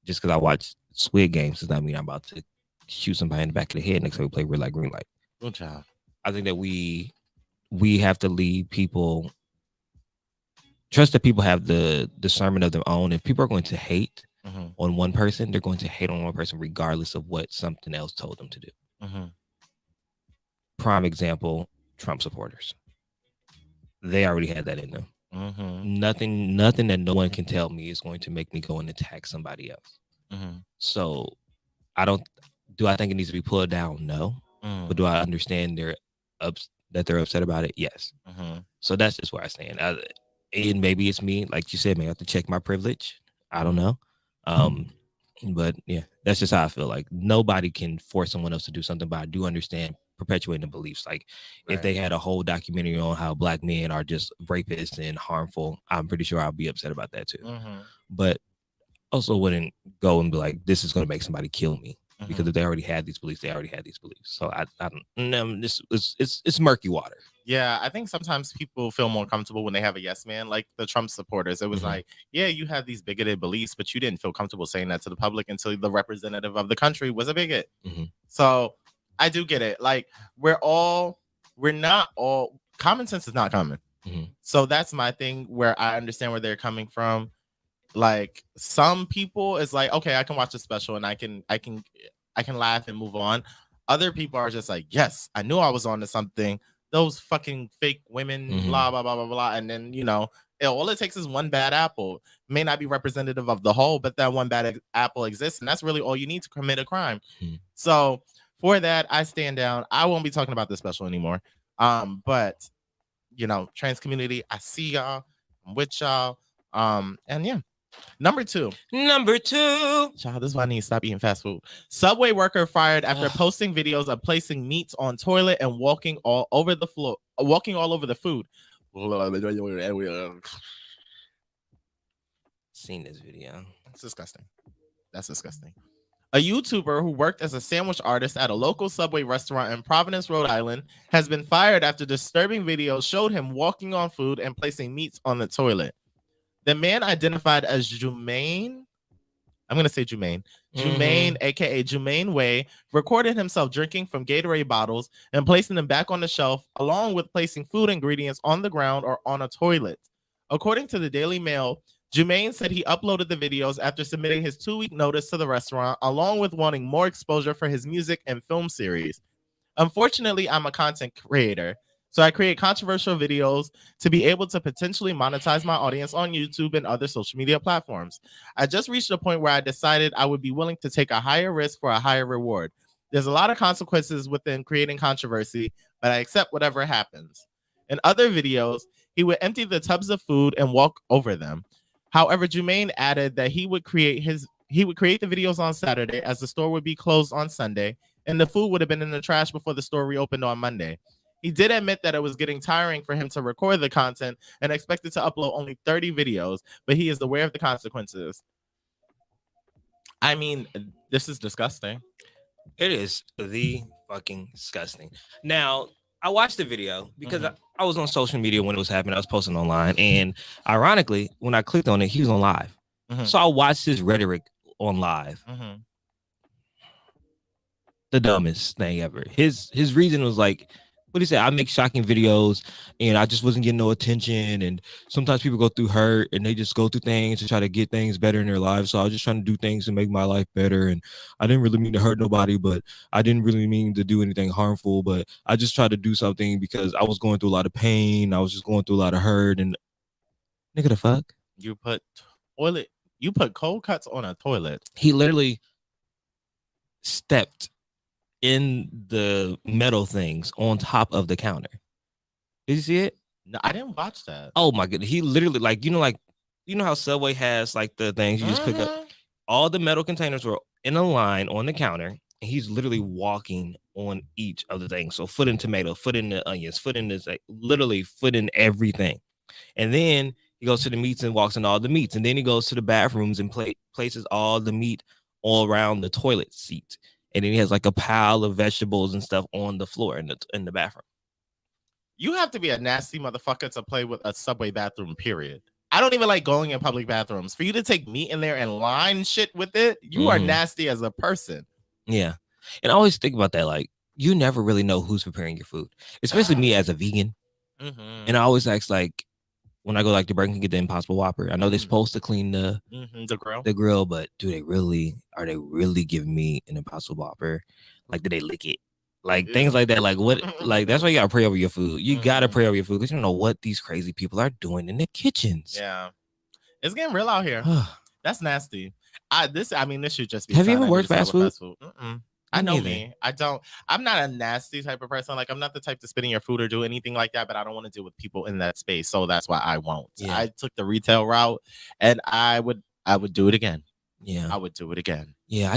Just because I watch Squid Games does not mean I'm about to shoot somebody in the back of the head next time we play Red Light, Green Light. Good job. I think that we have to lead people, trust that people have the discernment of their own. If people are going to hate on one person, they're going to hate on one person regardless of what something else told them to do. Prime example, Trump supporters. They already had that in them. Nothing that no one can tell me is going to make me go and attack somebody else. So do I think it needs to be pulled down? No. But do I understand that they're upset about it? Yes. So that's just where I stand. And maybe it's me, like you said, may I have to check my privilege. I don't know. But yeah, that's just how I feel. Like nobody can force someone else to do something, but I do understand perpetuating the beliefs. Like if they had a whole documentary on how Black men are just rapists and harmful, I'm pretty sure I'll be upset about that too. But also wouldn't go and be like, this is going to make somebody kill me. because if they already had these beliefs, they already had these beliefs. So I don't know. It's murky water. Yeah, I think sometimes people feel more comfortable when they have a yes man, like the Trump supporters. It was like, yeah, you have these bigoted beliefs, but you didn't feel comfortable saying that to the public until the representative of the country was a bigot. So I do get it. Like we're not all common sense is not common. So that's my thing where I understand where they're coming from. Like some people is like, okay, I can watch a special and I can laugh and move on. Other people are just like, yes, I knew I was on to something. Those fucking fake women, blah, blah, blah, blah, blah. And then, all it takes is one bad apple. May not be representative of the whole, but that one bad apple exists. And that's really all you need to commit a crime. So for that, I stand down. I won't be talking about this special anymore. But, trans community, I see y'all. I'm with y'all. And yeah. Number two. Child, this is why I need to stop eating fast food. Subway worker fired after posting videos of placing meats on toilet and walking all over the food. Seen this video. It's disgusting. That's disgusting. A YouTuber who worked as a sandwich artist at a local Subway restaurant in Providence, Rhode Island, has been fired after disturbing videos showed him walking on food and placing meats on the toilet. The man, identified as Jumaine, I'm going to say Jumaine, aka Jumaine Way, recorded himself drinking from Gatorade bottles and placing them back on the shelf, along with placing food ingredients on the ground or on a toilet. According to the Daily Mail, Jumaine said he uploaded the videos after submitting his 2-week notice to the restaurant, along with wanting more exposure for his music and film series. Unfortunately, I'm a content creator, so I create controversial videos to be able to potentially monetize my audience on YouTube and other social media platforms. I just reached a point where I decided I would be willing to take a higher risk for a higher reward. There's a lot of consequences within creating controversy, but I accept whatever happens. In other videos, he would empty the tubs of food and walk over them. However, Jumaine added that he would create the videos on Saturday, as the store would be closed on Sunday, and the food would have been in the trash before the store reopened on Monday. He did admit that it was getting tiring for him to record the content and expected to upload only 30 videos, but he is aware of the consequences. I mean, this is disgusting. It is the fucking disgusting. Now, I watched the video because I was on social media when it was happening. I was posting online, and ironically, when I clicked on it, he was on live. So I watched his rhetoric on live. The dumbest thing ever. His reason was like, what he said, I make shocking videos and I just wasn't getting no attention. And sometimes people go through hurt and they just go through things to try to get things better in their lives. So I was just trying to do things to make my life better. And I didn't really mean to hurt nobody, but I didn't really mean to do anything harmful. But I just tried to do something because I was going through a lot of pain. I was just going through a lot of hurt. And nigga, the fuck? You put cold cuts on a toilet. He literally stepped in the metal things on top of the counter. Did you see it? No, I didn't watch that. Oh my goodness. He literally, you know how Subway has like the things you just pick up. All the metal containers were in a line on the counter, and he's literally walking on each of the things. So foot in tomato, foot in the onions, foot in this, like literally foot in everything. And then he goes to the meats and walks in all the meats. And then he goes to the bathrooms and places all the meat all around the toilet seat. And then he has like a pile of vegetables and stuff on the floor in the bathroom. You have to be a nasty motherfucker to play with a Subway bathroom, period. I don't even like going in public bathrooms. For you to take meat in there and line shit with it, you are nasty as a person. Yeah. And I always think about that. Like, you never really know who's preparing your food, especially me as a vegan. And I always ask, like, when I go like to Burger King, get the Impossible Whopper, I know they're supposed to clean the grill, but are they really giving me an Impossible Whopper? Like, do they lick it? Like things like that. Like what? Like that's why you gotta pray over your food. You gotta pray over your food because you don't know what these crazy people are doing in the kitchens. Yeah, it's getting real out here. That's nasty. This should just be. Have you ever worked fast food? I know me. I'm not a nasty type of person. Like I'm not the type to spit in your food or do anything like that, but I don't want to deal with people in that space. So that's why I won't. Yeah. I took the retail route and I would do it again. Yeah. I would do it again. Yeah.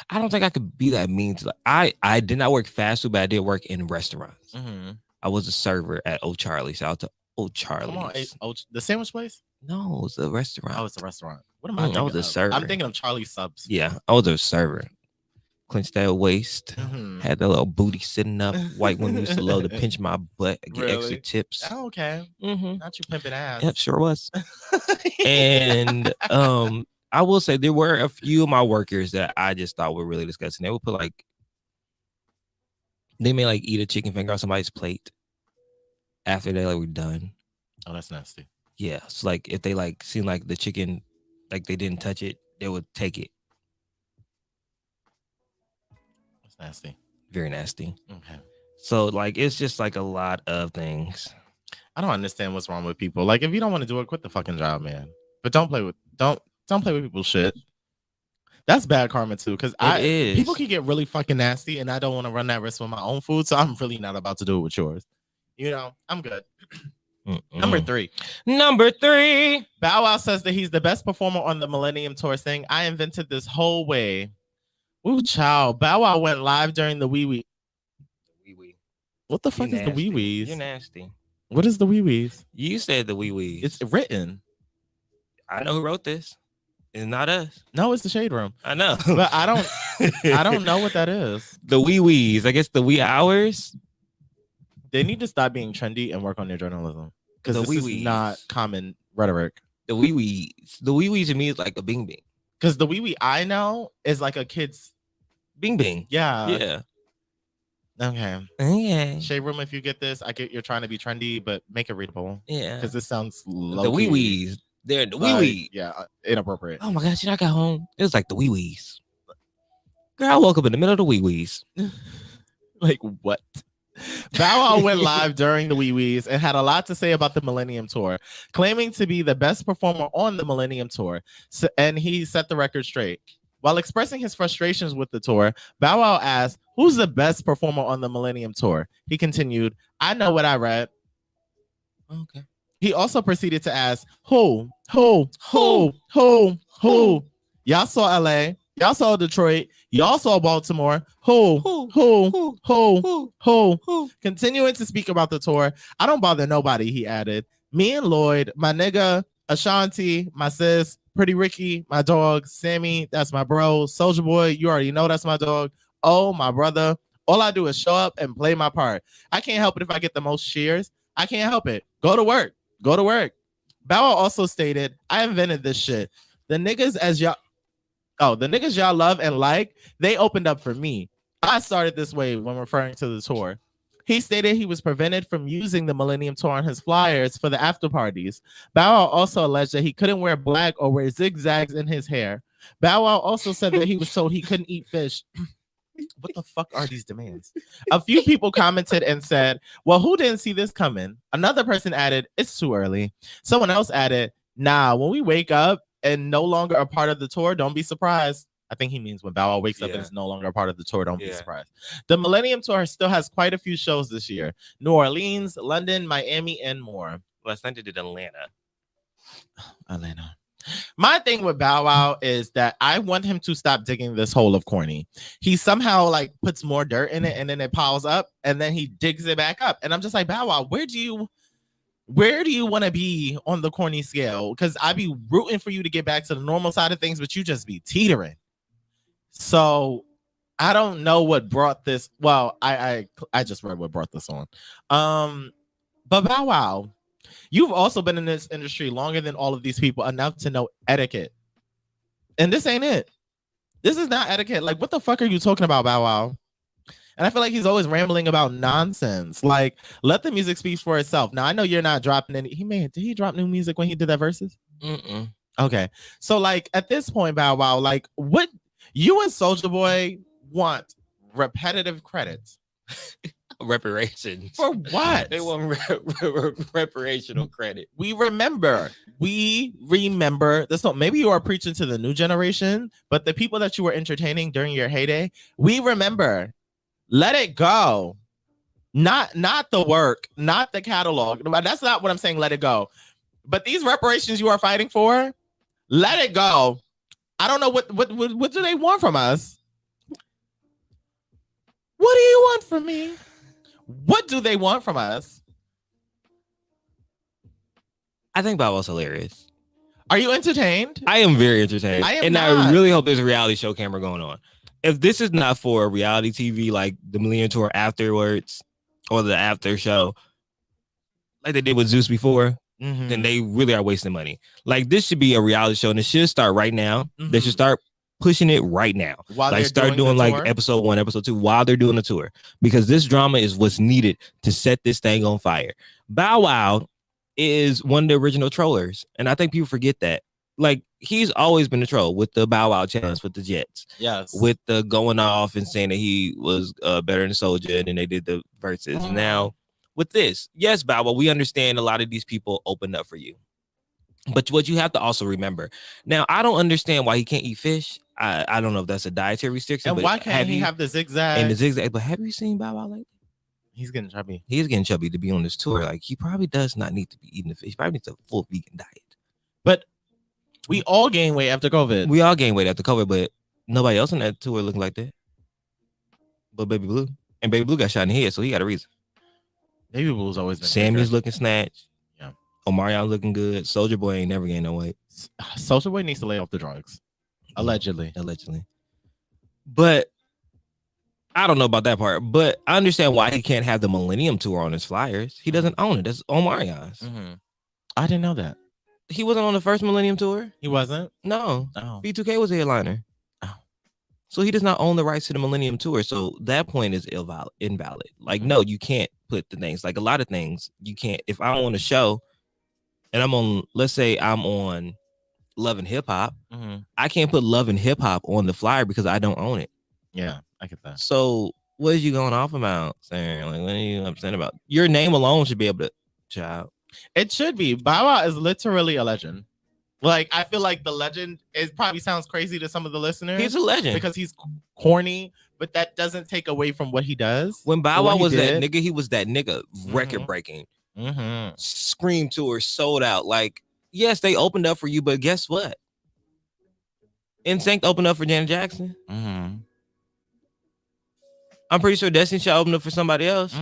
I don't think I could be that mean to I did not work fast food, but I did work in restaurants. I was a server at O'Charlie's. Shout out to O'Charlie's. Come on, the sandwich place? No, it's a restaurant. Oh, it's a restaurant. What am I I thinking was a of? server. I'm thinking of Charlie Subs. Yeah, I was a server. Clenched that waist, Mhm. had that little booty sitting up. White women used to love to pinch my butt, get extra Really? tips. Oh, okay. Mm-hmm. Not you pimping ass. Yep, sure was. And I will say there were a few of my workers that I just thought were really disgusting. They would put like, they may like eat a chicken finger on somebody's plate after they like were done. Oh, that's nasty. Yeah, it's like if they like seem like the chicken, like they didn't touch it, they would take it. That's nasty. Very nasty. Okay. So like it's just like a lot of things. I don't understand what's wrong with people. Like, if you don't want to do it, quit the fucking job, man. But don't play with people's shit. That's bad karma too, because people can get really fucking nasty, and I don't want to run that risk with my own food, so I'm really not about to do it with yours. You know, I'm good. Number 3. Number 3. Bow Wow says that he's the best performer on the Millennium Tour, saying, "I invented this whole way." Ooh, child. Bow Wow went live during the wee wee. What the fuck is the wee wees? You're nasty. What is the wee wees? You said the wee wees. It's written. I know who wrote this. It's not us. No, it's the Shade Room. I know, but I don't know what that is. The wee wees. I guess the wee hours. They need to stop being trendy and work on their journalism, because this is not common rhetoric. The wee wees. The wee wees to me is like a bing bing. Because the wee wee I know is like a kid's bing bing. Yeah. Yeah. Okay. Yeah. Shade Room, if you get this, I get you're trying to be trendy, but make it readable. Yeah. Because this sounds low. The wee wees. They're the wee wee. Yeah, inappropriate. Oh my gosh, I got home. It was like the wee wees. Girl, I woke up in the middle of the wee wees. Like what? Bow Wow went live during the wee wees and had a lot to say about the Millennium Tour, claiming to be the best performer on the Millennium Tour. And he set the record straight. While expressing his frustrations with the tour, Bow Wow asked, "Who's the best performer on the Millennium Tour?" He continued, "I know what I read." Okay. He also proceeded to ask, Who? Y'all saw LA. Y'all saw Detroit. Y'all saw Baltimore. Who? Continuing to speak about the tour, "I don't bother nobody," he added. "Me and Lloyd, my nigga, Ashanti, my sis, Pretty Ricky, my dog, Sammy, that's my bro, Soulja Boy, you already know that's my dog. Oh, my brother. All I do is show up and play my part. I can't help it if I get the most cheers. I can't help it. Go to work. Go to work." Bow Wow also stated, "I invented this shit. The niggas y'all love and like, they opened up for me. I started this way," when referring to the tour. He stated he was prevented from using the Millennium Tour on his flyers for the after parties. Bow Wow also alleged that he couldn't wear black or wear zigzags in his hair. Bow Wow also said that he was told he couldn't eat fish. What the fuck are these demands? A few people commented and said, "Well, who didn't see this coming?" Another person added, "It's too early." Someone else added, "Nah, when we wake up and no longer a part of the tour, don't be surprised." I think he means when Bow Wow wakes up and is no longer a part of the tour, don't be surprised. The Millennium Tour still has quite a few shows this year: New Orleans, London, Miami, and more. Last night they did Atlanta. My thing with Bow Wow is that I want him to stop digging this hole of corny. He somehow like puts more dirt in it and then it piles up and then he digs it back up. And I'm just like, Bow Wow, where do you want to be on the corny scale? Because I be rooting for you to get back to the normal side of things, but you just be teetering. So I don't know what brought this. Well, I just read what brought this on. But Bow Wow, you've also been in this industry longer than all of these people, enough to know etiquette. And this ain't it. This is not etiquette. Like, what the fuck are you talking about, Bow Wow? And I feel like he's always rambling about nonsense. Like, let the music speak for itself. Now, I know you're not dropping any. Did he drop new music when he did that Versus? Okay. So, like, at this point, Bow Wow, like, what you and Soulja Boy want repetitive credits. Reparations. For what? They want reparational credit. We remember this. Maybe you are preaching to the new generation, but the people that you were entertaining during your heyday, we remember. Let it go. Not the work, not the catalog. That's not what I'm saying. Let it go. But these reparations you are fighting for, let it go. I don't know what do they want from us? What do you want from me? What do they want from us? I think Bow Wow's hilarious. Are you entertained? I am very entertained. I am and not. I really hope there's a reality show camera going on. If this is not for a reality TV like the Millennium Tour afterwards or the after show, like they did with Zeus before, then they really are wasting money. Like this should be a reality show, and it should start right now. They should start pushing it right now. While like they're start doing the like tour? episode 1, episode 2 while they're doing the tour, because this drama is what's needed to set this thing on fire. Bow Wow is one of the original trollers, and I think people forget that. Like he's always been a troll with the Bow Wow challenge with the Jets. Yes. With the going off and saying that he was better than Soldier, and then they did the verses. Now with this, yes, Bow Wow, we understand a lot of these people opened up for you. But what you have to also remember, now I don't understand why he can't eat fish. I don't know if that's a dietary restriction. And but why can't he have the zigzag? And the zigzag. But have you seen Bow Wow lately? He's getting chubby. He's getting chubby to be on this tour. Like he probably does not need to be eating the fish. He probably needs a full vegan diet. But we all gain weight after COVID. We all gain weight after COVID, but nobody else on that tour looking like that. But Baby Blue. And Baby Blue got shot in the head, so he got a reason. Baby Blue's always been Sammy's looking snatched. Yeah. Omarion looking good. Soldier Boy ain't never gained no weight. Soldier Boy needs to lay off the drugs. Allegedly. But I don't know about that part. But I understand why he can't have the Millennium Tour on his flyers. He doesn't own it. That's Omarion's. I didn't know that. He wasn't on the first Millennium Tour. He wasn't? No. Oh. B2K was a headliner. Oh. So he does not own the rights to the Millennium Tour. So that point is invalid. Like, no, you can't put the things. Like a lot of things, you can't. If I'm on a show and I'm on, let's say I'm on Love and Hip Hop, I can't put Love and Hip Hop on the flyer because I don't own it. Yeah, I get that. So what is you going off about, Sarah? Like, what are you upset about? Your name alone should be able to, child. It should be. Bow Wow is literally a legend. Like, I feel like the legend, it probably sounds crazy to some of the listeners. He's a legend. Because he's corny, but that doesn't take away from what he does. When Bow Wow was that nigga, he was that nigga, record breaking. Scream Tour sold out. Like, yes, they opened up for you, but guess what? NSYNC opened up for Janet Jackson. I'm pretty sure Destiny Child opened up for somebody else.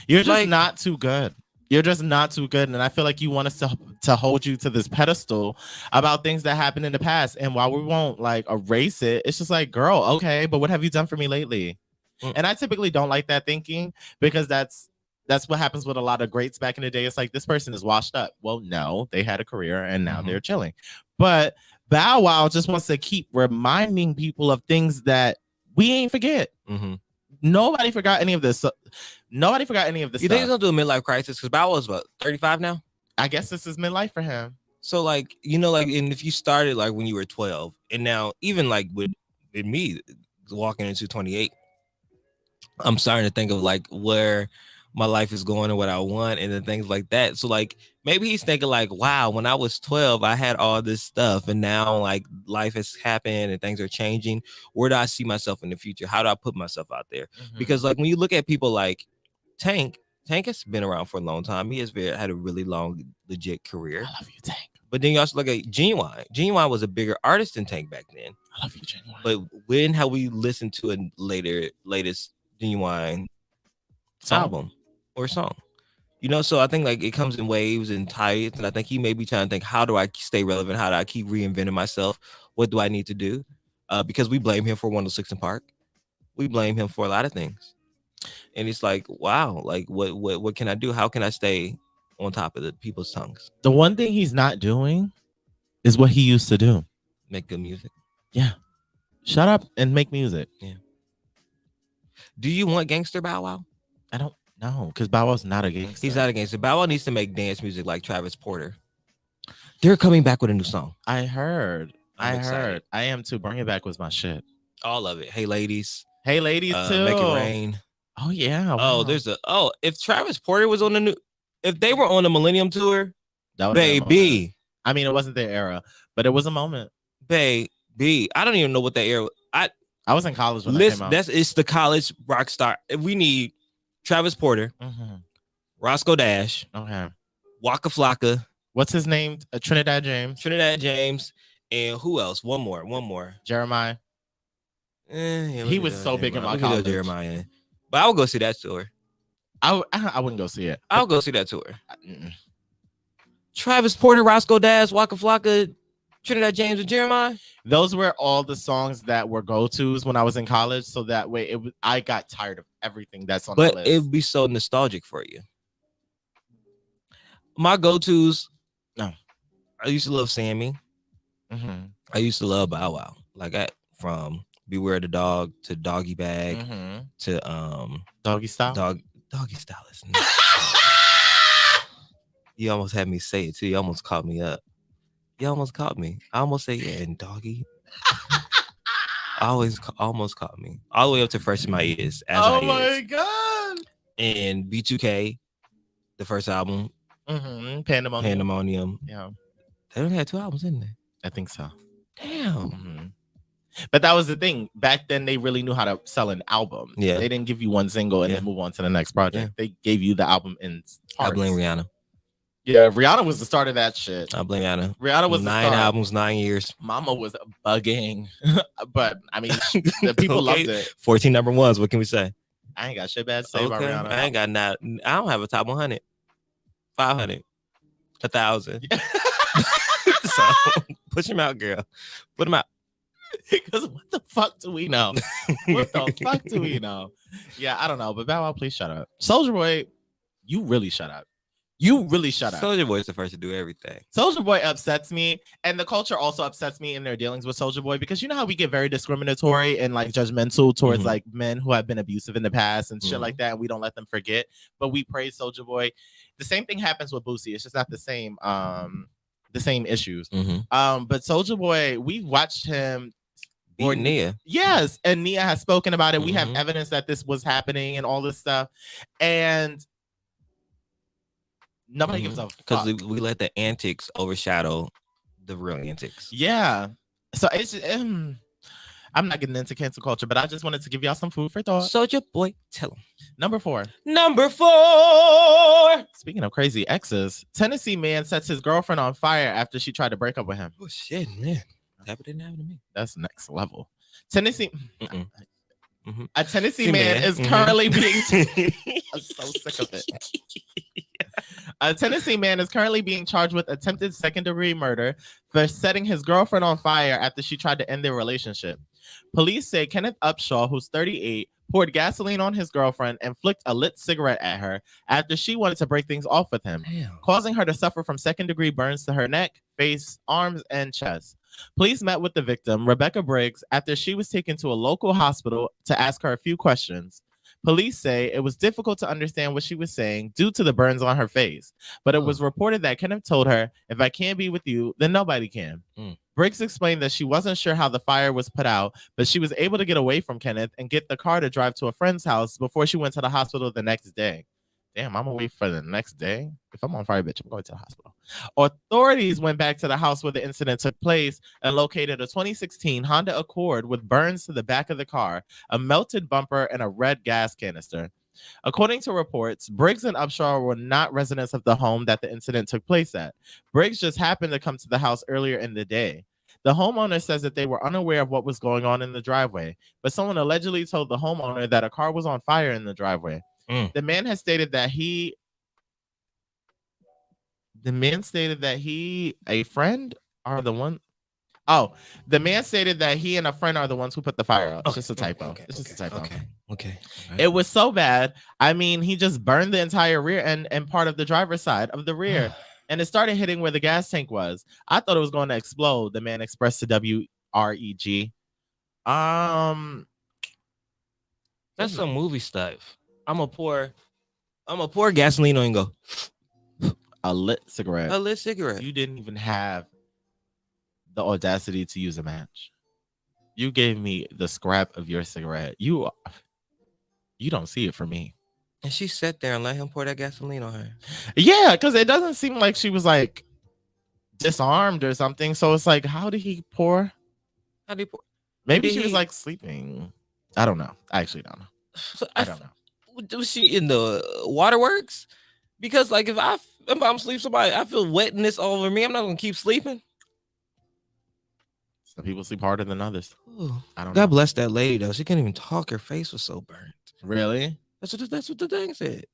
You're just not too good. You're just not too good. And I feel like you want us to hold you to this pedestal about things that happened in the past. And while we won't like erase it, it's just like, girl, okay, but what have you done for me lately? And I typically don't like that thinking, because that's what happens with a lot of greats back in the day. It's like, this person is washed up. Well, no, they had a career and now they're chilling. But Bow Wow just wants to keep reminding people of things that we ain't forget. Nobody forgot any of this. Nobody forgot any of this. You think he's gonna do a midlife crisis? Because Bow Wow's what, 35 now? I guess this is midlife for him. So like, you know, like, and if you started like when you were 12, and now even like with me walking into 28, I'm starting to think of like where my life is going and what I want and then things like that. So like maybe he's thinking like, wow, when I was 12, I had all this stuff, and now like life has happened and things are changing. Where do I see myself in the future? How do I put myself out there? Because like when you look at people like Tank has been around for a long time. He has had a really long, legit career. I love you, Tank. But then you also look at Genuine. Genuine was a bigger artist than Tank back then. I love you, Genuine. But when have we listened to a latest Genuine album or song? You know, so I think like it comes in waves and tides, and I think he may be trying to think, how do I stay relevant? How do I keep reinventing myself? What do I need to do? Because we blame him for 106 in Park. We blame him for a lot of things. And it's like, wow, like what can I do? How can I stay on top of the people's tongues? The one thing he's not doing is what he used to do. Make good music. Yeah. Shut up and make music. Yeah. Do you want gangster Bow Wow? I don't know, because Bow Wow's not a gangster. He's not a gangster. Bow Wow needs to make dance music like Travis Porter. They're coming back with a new song. I heard. I'm excited. I am too. Bring It Back was my shit. All of it. Hey Ladies. Hey Ladies too. Make It Rain. Oh yeah. Wow. Oh, if Travis Porter was on the if they were on the Millennium Tour, that baby. I mean, it wasn't their era, but it was a moment. Baby. I don't even know what that era. I was in college when that came out. It's the college rock star. We need Travis Porter, Roscoe Dash, Waka Flocka. What's his name? Trinidad James, and who else? One more. Jeremiah. He was so big in my college. Jeremiah. But I would go see that tour. I wouldn't go see it. I'll go see that tour. Travis Porter, Roscoe Dash, Waka Flocka, Trinidad James, and Jeremiah. Those were all the songs that were go-tos when I was in college. So that way, I got tired of everything that's on the But list. it'd be so nostalgic for you. My go-tos. No. I used to love Sammy. Mm-hmm. I used to love Bow Wow. From Beware the Dog to Doggy Bag to Doggy Style. Doggy Style is not. You almost had me say it too. You almost caught me up. You almost caught me. I almost say yeah, and Doggy. Almost caught me. All the way up to Fresh in My Ears. Oh my god. And B2K, the first album. Pandemonium. Yeah. They only had 2 albums, didn't they? I think so. Damn. But that was the thing. Back then, they really knew how to sell an album. Yeah. They didn't give you one single and then move on to the next project. Yeah. They gave you the album in parts. I blame Rihanna. Yeah, Rihanna was the start of that shit. I blame Rihanna. Rihanna was 9 albums, 9 years. Mama was bugging. But, I mean, the people loved it. 14 number ones. What can we say? I ain't got shit bad to say about Rihanna. I ain't got nothing. I don't have a top 100. 500. 1,000. So push him out, girl. Put him out. Because what the fuck do we know? What the fuck do we know? Yeah, I don't know. But Bow Wow, please shut up. Soulja Boy, you really shut up. You really shut up. Soulja Boy is the first to do everything. Soulja Boy upsets me, and the culture also upsets me in their dealings with Soulja Boy, because you know how we get very discriminatory and like judgmental towards like men who have been abusive in the past and shit like that, and we don't let them forget. But we praise Soulja Boy. The same thing happens with Boosie. It's just not the same issues. But Soulja Boy, we've watched him. Or Nia. Yes, and Nia has spoken about it. We have evidence that this was happening and all this stuff, and nobody gives a fuck. Because we let the antics overshadow the real antics. Yeah. So it's I'm not getting into cancel culture, but I just wanted to give y'all some food for thought. Soulja Boy, tell him. Number 4. Speaking of crazy exes, Tennessee man sets his girlfriend on fire after she tried to break up with him. Oh shit, man. That didn't happen to me. That's next level. Tennessee. A Tennessee man is currently being. I'm so sick of it. A Tennessee man is currently being charged with attempted second-degree murder for setting his girlfriend on fire after she tried to end their relationship. Police say Kenneth Upshaw, who's 38, poured gasoline on his girlfriend and flicked a lit cigarette at her after she wanted to break things off with him, causing her to suffer from second-degree burns to her neck, face, arms, and chest. Police met with the victim, Rebecca Briggs, after she was taken to a local hospital to ask her a few questions. Police say it was difficult to understand what she was saying due to the burns on her face, but it was reported that Kenneth told her, "If I can't be with you, then nobody can." Briggs explained that she wasn't sure how the fire was put out, but she was able to get away from Kenneth and get the car to drive to a friend's house before she went to the hospital the next day. Damn, I'm gonna wait for the next day. If I'm on fire, bitch, I'm going to the hospital. Authorities went back to the house where the incident took place and located a 2016 Honda Accord with burns to the back of the car, a melted bumper, and a red gas canister. According to reports, Briggs and Upshaw were not residents of the home that the incident took place at. Briggs just happened to come to the house earlier in the day. The homeowner says that they were unaware of what was going on in the driveway, but someone allegedly told the homeowner that a car was on fire in the driveway. The man has stated that he a friend are the one. Oh, the man stated that he and a friend are the ones who put the fire out. It's just a typo. It's just a typo. Okay. It was so bad. I mean, he just burned the entire rear end and part of the driver's side of the rear. And it started hitting where the gas tank was. I thought it was going to explode, the man expressed to WREG. That's some movie stuff. I'm a pour gasoline on and go. A lit cigarette. A lit cigarette. You didn't even have the audacity to use a match. You gave me the scrap of your cigarette. You don't see it for me. And she sat there and let him pour that gasoline on her. Yeah, because it doesn't seem like she was like disarmed or something. So it's like, how did he pour? How did he pour? Maybe she was like sleeping. I don't know. I actually don't know. So I don't know. Was she in the waterworks? Because like if I'm asleep, somebody I feel wetness all over me. I'm not gonna keep sleeping. Some people sleep harder than others. Ooh, I don't know. God bless that lady though. She couldn't even talk. Her face was so burnt. Really? That's what the thing said.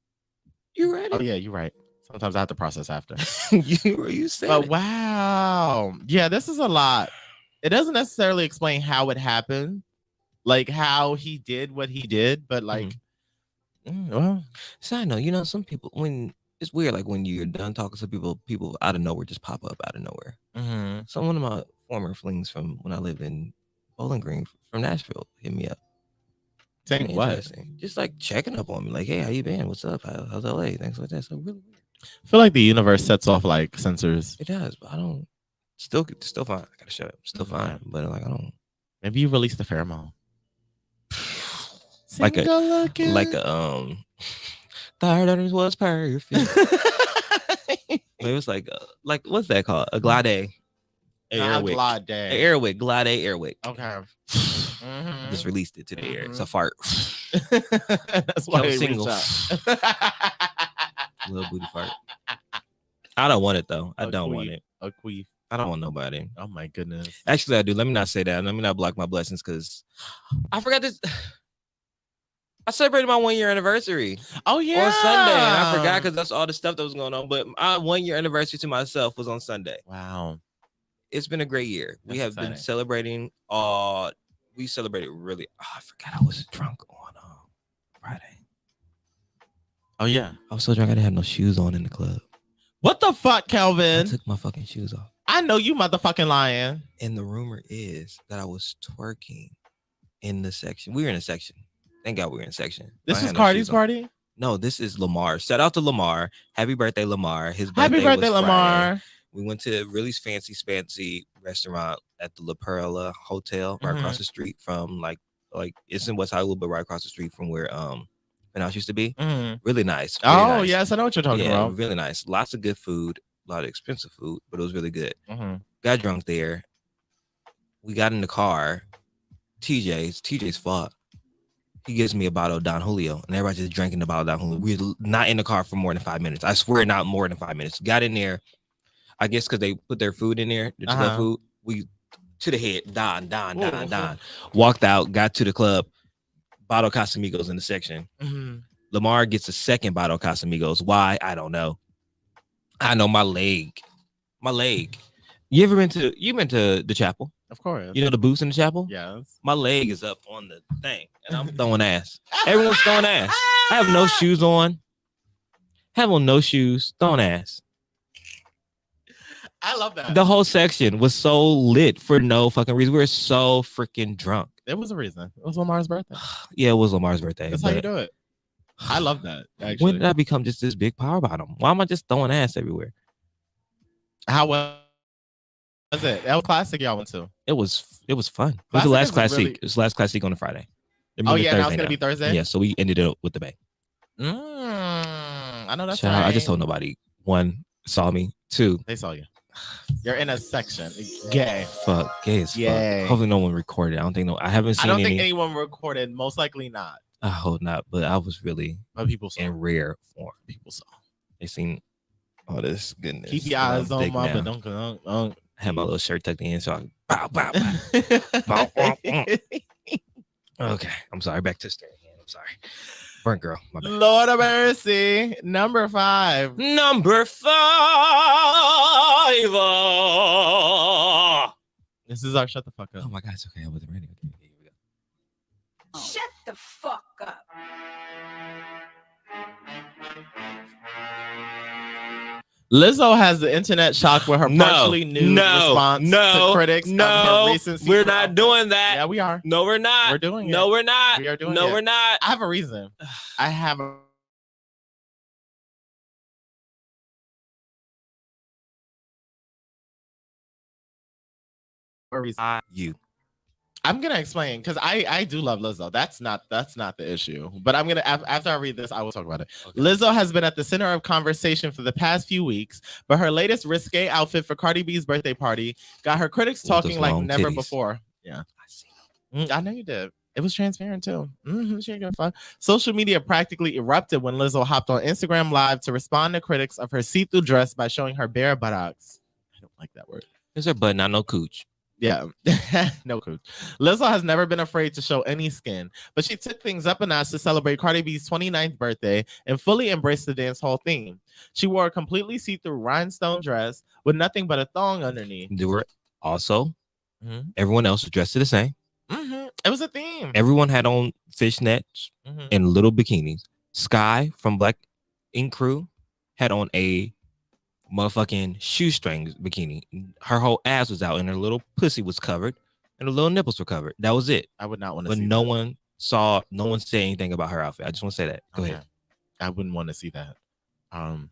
You read it? Oh yeah, you're right. Sometimes I have to process after. you said But it. wow. Yeah, this is a lot. It doesn't necessarily explain how it happened, like how he did what he did, but like, well, Side note, you know, some people when it's weird, like when you're done talking to people out of nowhere just pop up out of nowhere. So one of my former flings from when I lived in Bowling Green from Nashville hit me up. saying what? Interesting. Just like checking up on me, like, hey, how you been? What's up? How's LA? Things like that. So really weird. I feel like the universe sets off like sensors. It does, but I don't. Still fine. I gotta shut up. Still fine, but like I don't. Maybe you released the pheromone. Like a Third Earners was perfect. It was like what's that called? A Glade. Airwick. Glade Airwick. Okay. Just released it to the air. It's a fart. That's why they single. Little booty fart. I don't want it though. I don't want it. A queef. I don't want nobody. Oh my goodness. Actually, I do. Let me not say that. Let me not block my blessings because I forgot this. I celebrated my 1 year anniversary. Oh yeah, on Sunday, and I forgot because that's all the stuff that was going on. But my 1 year anniversary to myself was on Sunday. Wow, it's been a great year. That's we have exciting. been celebrating. We celebrated really. Oh, I forgot I was drunk on Friday. Oh yeah, I was so drunk I didn't have no shoes on in the club. What the fuck, Kelvin? I took my fucking shoes off. I know you motherfucking lying. And the rumor is that I was twerking in the section. We were in a section. Thank God we were in a section. This was Cardi's party? No, this is Lamar. Shout out to Lamar. Happy birthday, Lamar. His birthday Happy birthday, was Lamar. Friday. We went to a really fancy restaurant at the La Perla Hotel right across the street from like it's in West Hollywood, but right across the street from where Penthouse used to be. Really nice. Really nice. Yes, I know what you're talking about. Really nice. Lots of good food, a lot of expensive food, but it was really good. Got drunk there. We got in the car. TJ's fault. He gives me a bottle of Don Julio, and everybody just drinking the bottle of Don Julio. We're not in the car for more than 5 minutes. I swear, not more than 5 minutes. Got in there, I guess because they put their food in there, their food. We to the head, Don. Walked out, got to the club, bottle of Casamigos in the section. Lamar gets a second bottle of Casamigos. Why? I don't know. I know my leg. You've been to the chapel? Of course. You know the booths in the chapel? Yes. My leg is up on the thing, and I'm throwing ass. Everyone's throwing ass. I have no shoes on. Have on no shoes, throwing ass. I love that. The whole section was so lit for no fucking reason. We were so freaking drunk. There was a reason. It was Lamar's birthday. Yeah, it was Lamar's birthday. That's how you do it. I love that. Actually. When did I become just this big power bottom? Why am I just throwing ass everywhere? How well was it? That was classic y'all went to. It was fun. It was Classic the last is classic. really- It was the last classic on a Friday. Oh yeah, now it's gonna be Thursday. Yeah, so we ended it up with the Bay. I know that's Child, right. I just told nobody. One, saw me. Two, They saw you. You're in a section. Gay. fuck, gay as Yay. fuck. Hopefully no one recorded. I haven't seen I don't any. think anyone recorded. Most likely not. I hope not, but I was really But people saw. in rare form. People saw. They seen all this goodness. Keep your and eyes I'm on big my, now. but don't. I had my little shirt tucked in, so I bow, bow, bow. Okay, I'm sorry. Back to staring. I'm sorry. Burnt girl. My bad. Lord of mercy. Number 5. Number 5. This is our shut the fuck up. Oh my God, it's okay. I wasn't ready. Okay, here we go. Shut the fuck up. Lizzo has the internet shocked with her partially new response to critics of her recent we're sequel. not doing that. Yeah, we are. No, we're not. We're doing it. No, we're not. We are doing no, it. we're not. I have a reason. I have a reason. I'm gonna explain because I do love Lizzo. That's not the issue. But I'm gonna after I read this, I will talk about it. Okay. Lizzo has been at the center of conversation for the past few weeks, but her latest risque outfit for Cardi B's birthday party got her critics talking like never before. Yeah, I know you did. It was transparent too. She ain't gonna fun. Social media practically erupted when Lizzo hopped on Instagram Live to respond to critics of her see-through dress by showing her bare buttocks. I don't like that word. It's her butt, not no cooch. Yeah, no coach. Lizzo has never been afraid to show any skin, but she took things up a notch to celebrate Cardi B's 29th birthday and fully embraced the dance hall theme. She wore a completely see-through rhinestone dress with nothing but a thong underneath. There were also Mm-hmm. everyone else was dressed the same. Mm-hmm. It was a theme. Everyone had on fishnets and little bikinis. Sky from Black Ink Crew had on a motherfucking shoestring bikini. Her whole ass was out and her little pussy was covered and her little nipples were covered. That was it. I would not want to But see no that. one said anything about her outfit. I just want to say that. Go ahead. I wouldn't want to see that. I'm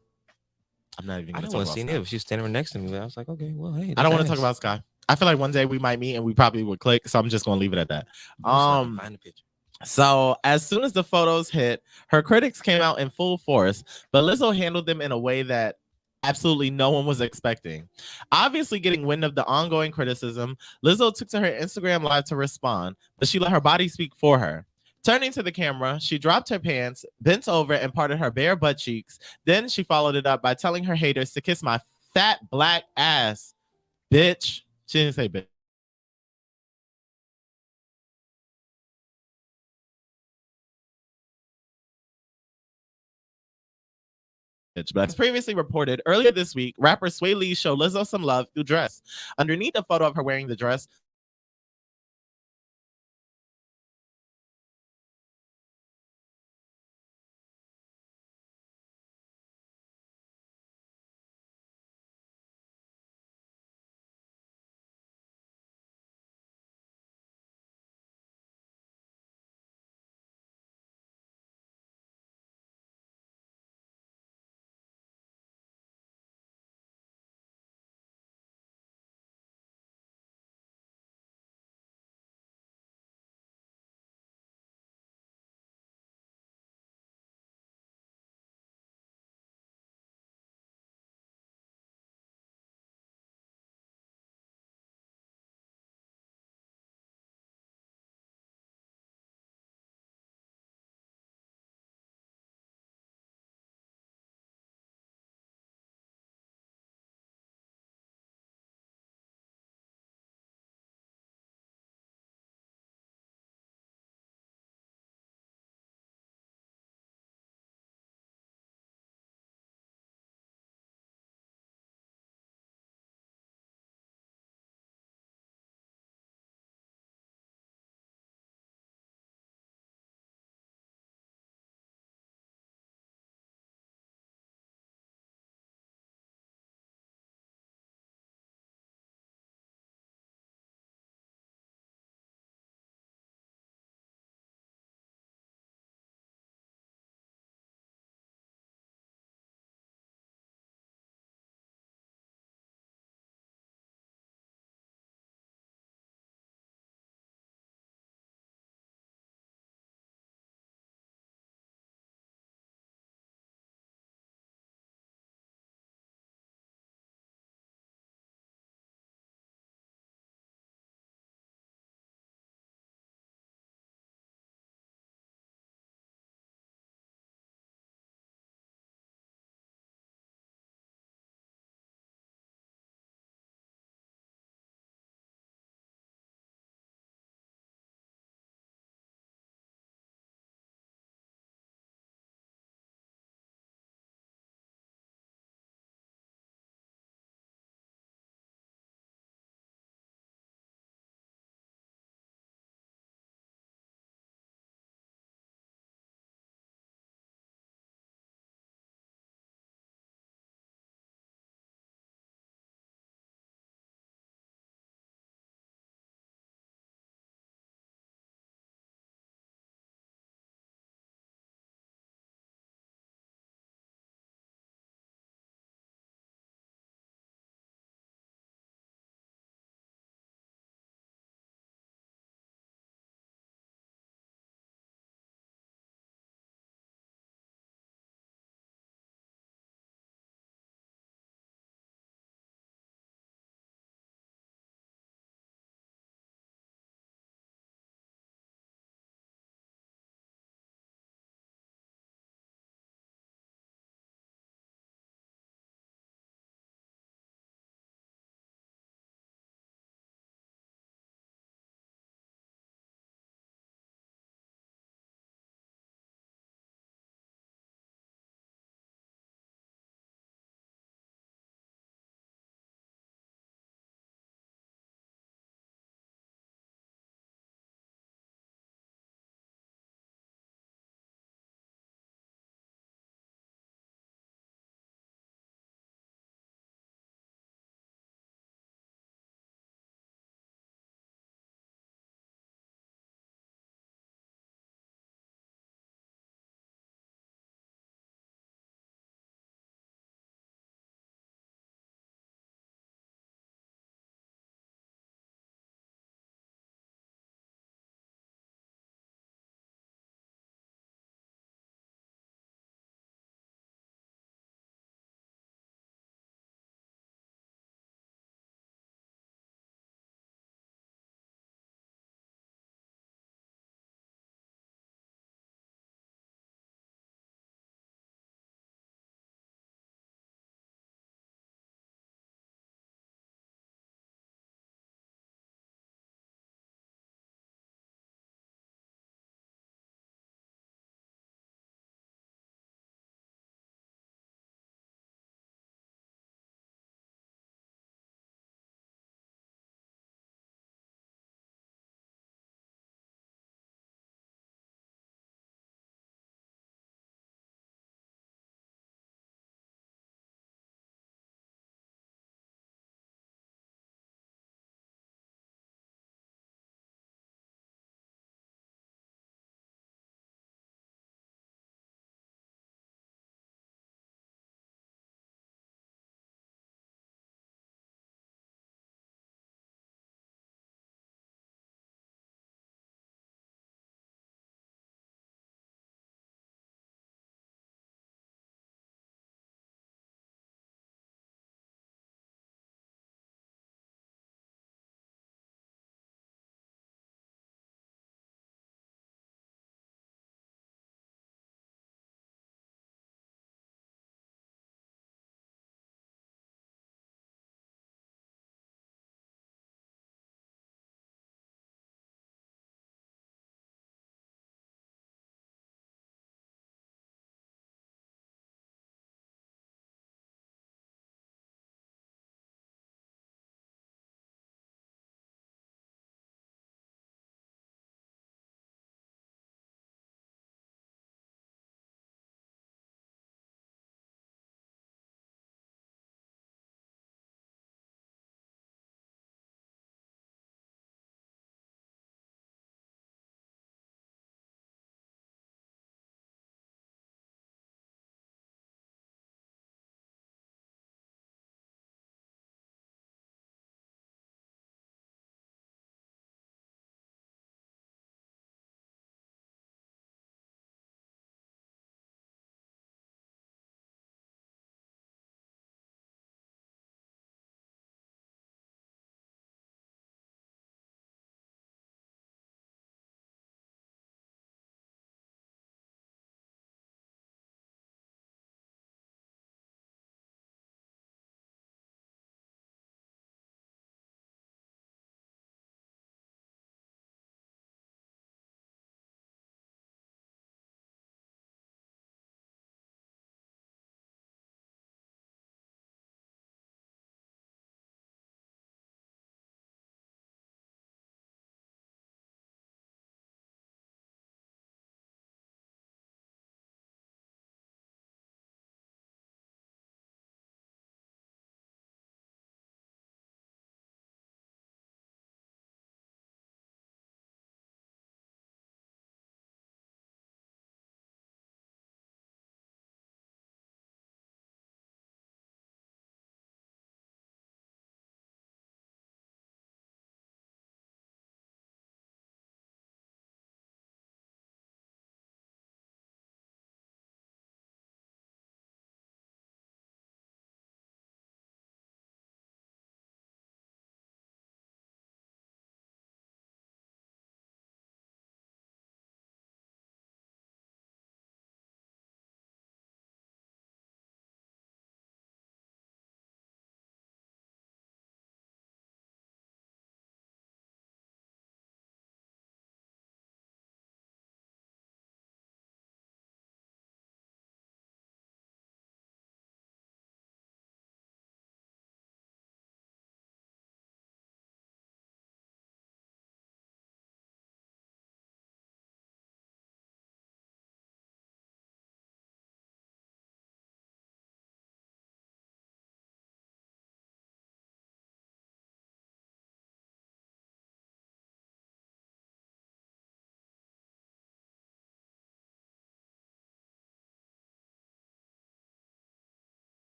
not even I going to don't talk want about to see Sky. it. She was standing right next to me. But I was like, okay, well, hey. I don't want to that's talk about Sky. I feel like one day we might meet and we probably would click. So I'm just going to leave it at that. Find the picture. So as soon as the photos hit, her critics came out in full force, but Lizzo handled them in a way that absolutely no one was expecting. Obviously, getting wind of the ongoing criticism, Lizzo took to her Instagram live to respond, but she let her body speak for her. Turning to the camera, she dropped her pants, bent over, and parted her bare butt cheeks. Then she followed it up by telling her haters to kiss my fat black ass, bitch. She didn't say bitch. But as previously reported, earlier this week, rapper Sway Lee showed Lizzo some love through dress. Underneath a photo of her wearing the dress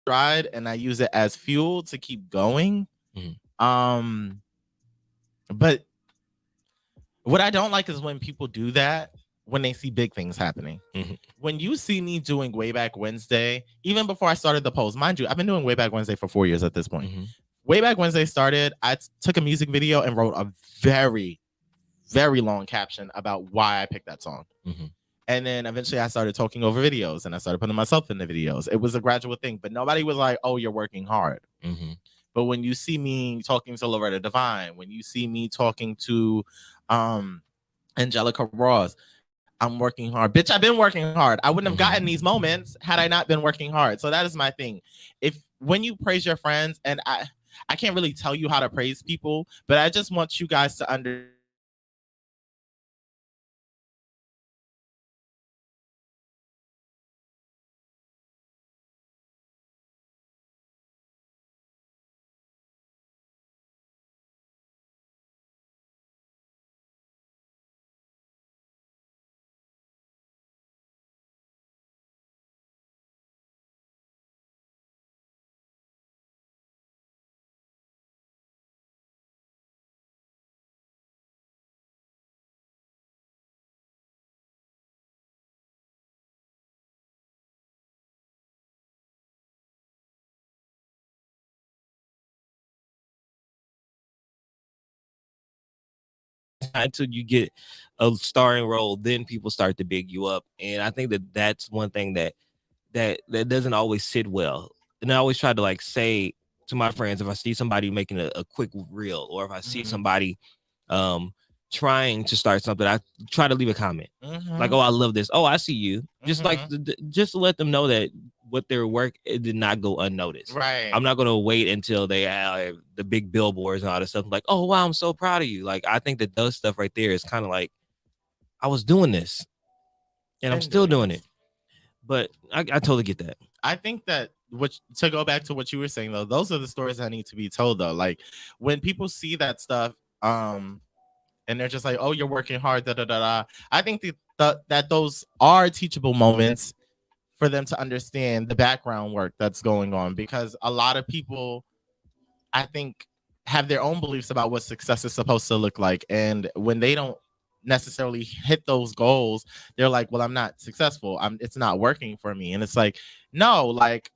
stride and I use it as fuel to keep going. But what I don't like is when people do that when they see big things happening. When you see me doing Way Back Wednesday, even before I started the polls, mind you, I've been doing Way Back Wednesday for 4 years at this point. Way Back Wednesday started, I took a music video and wrote a very, very long caption about why I picked that song. And then eventually I started talking over videos and I started putting myself in the videos. It was a gradual thing, but nobody was like, oh, you're working hard. But when you see me talking to Loretta Devine, when you see me talking to Angelica Ross, I'm working hard. Bitch, I've been working hard. I wouldn't have gotten these moments had I not been working hard. So that is my thing. When you praise your friends, and I can't really tell you how to praise people, but I just want you guys to understand. Until you get a starring role, then people start to big you up, and I think that that's one thing that doesn't always sit well. And I always try to like say to my friends, if I see somebody making a quick reel, or if I see somebody trying to start something, I try to leave a comment like, oh, I love this, oh, I see you, just like just to let them know that what their work, it did not go unnoticed. Right. I'm not going to wait until they have the big billboards and all this stuff. I'm like, oh, wow, I'm so proud of you. Like, I think that those stuff right there is kind of like, I was doing this and I'm still doing it. But I totally get that. I think that to go back to what you were saying though, those are the stories that need to be told though. Like when people see that stuff, and they're just like, "Oh, you're working hard." Da da da da. I think that those are teachable moments for them to understand the background work that's going on, because a lot of people, I think, have their own beliefs about what success is supposed to look like, and when they don't necessarily hit those goals, they're like, well, I'm not successful, it's not working for me. And it's like, no, like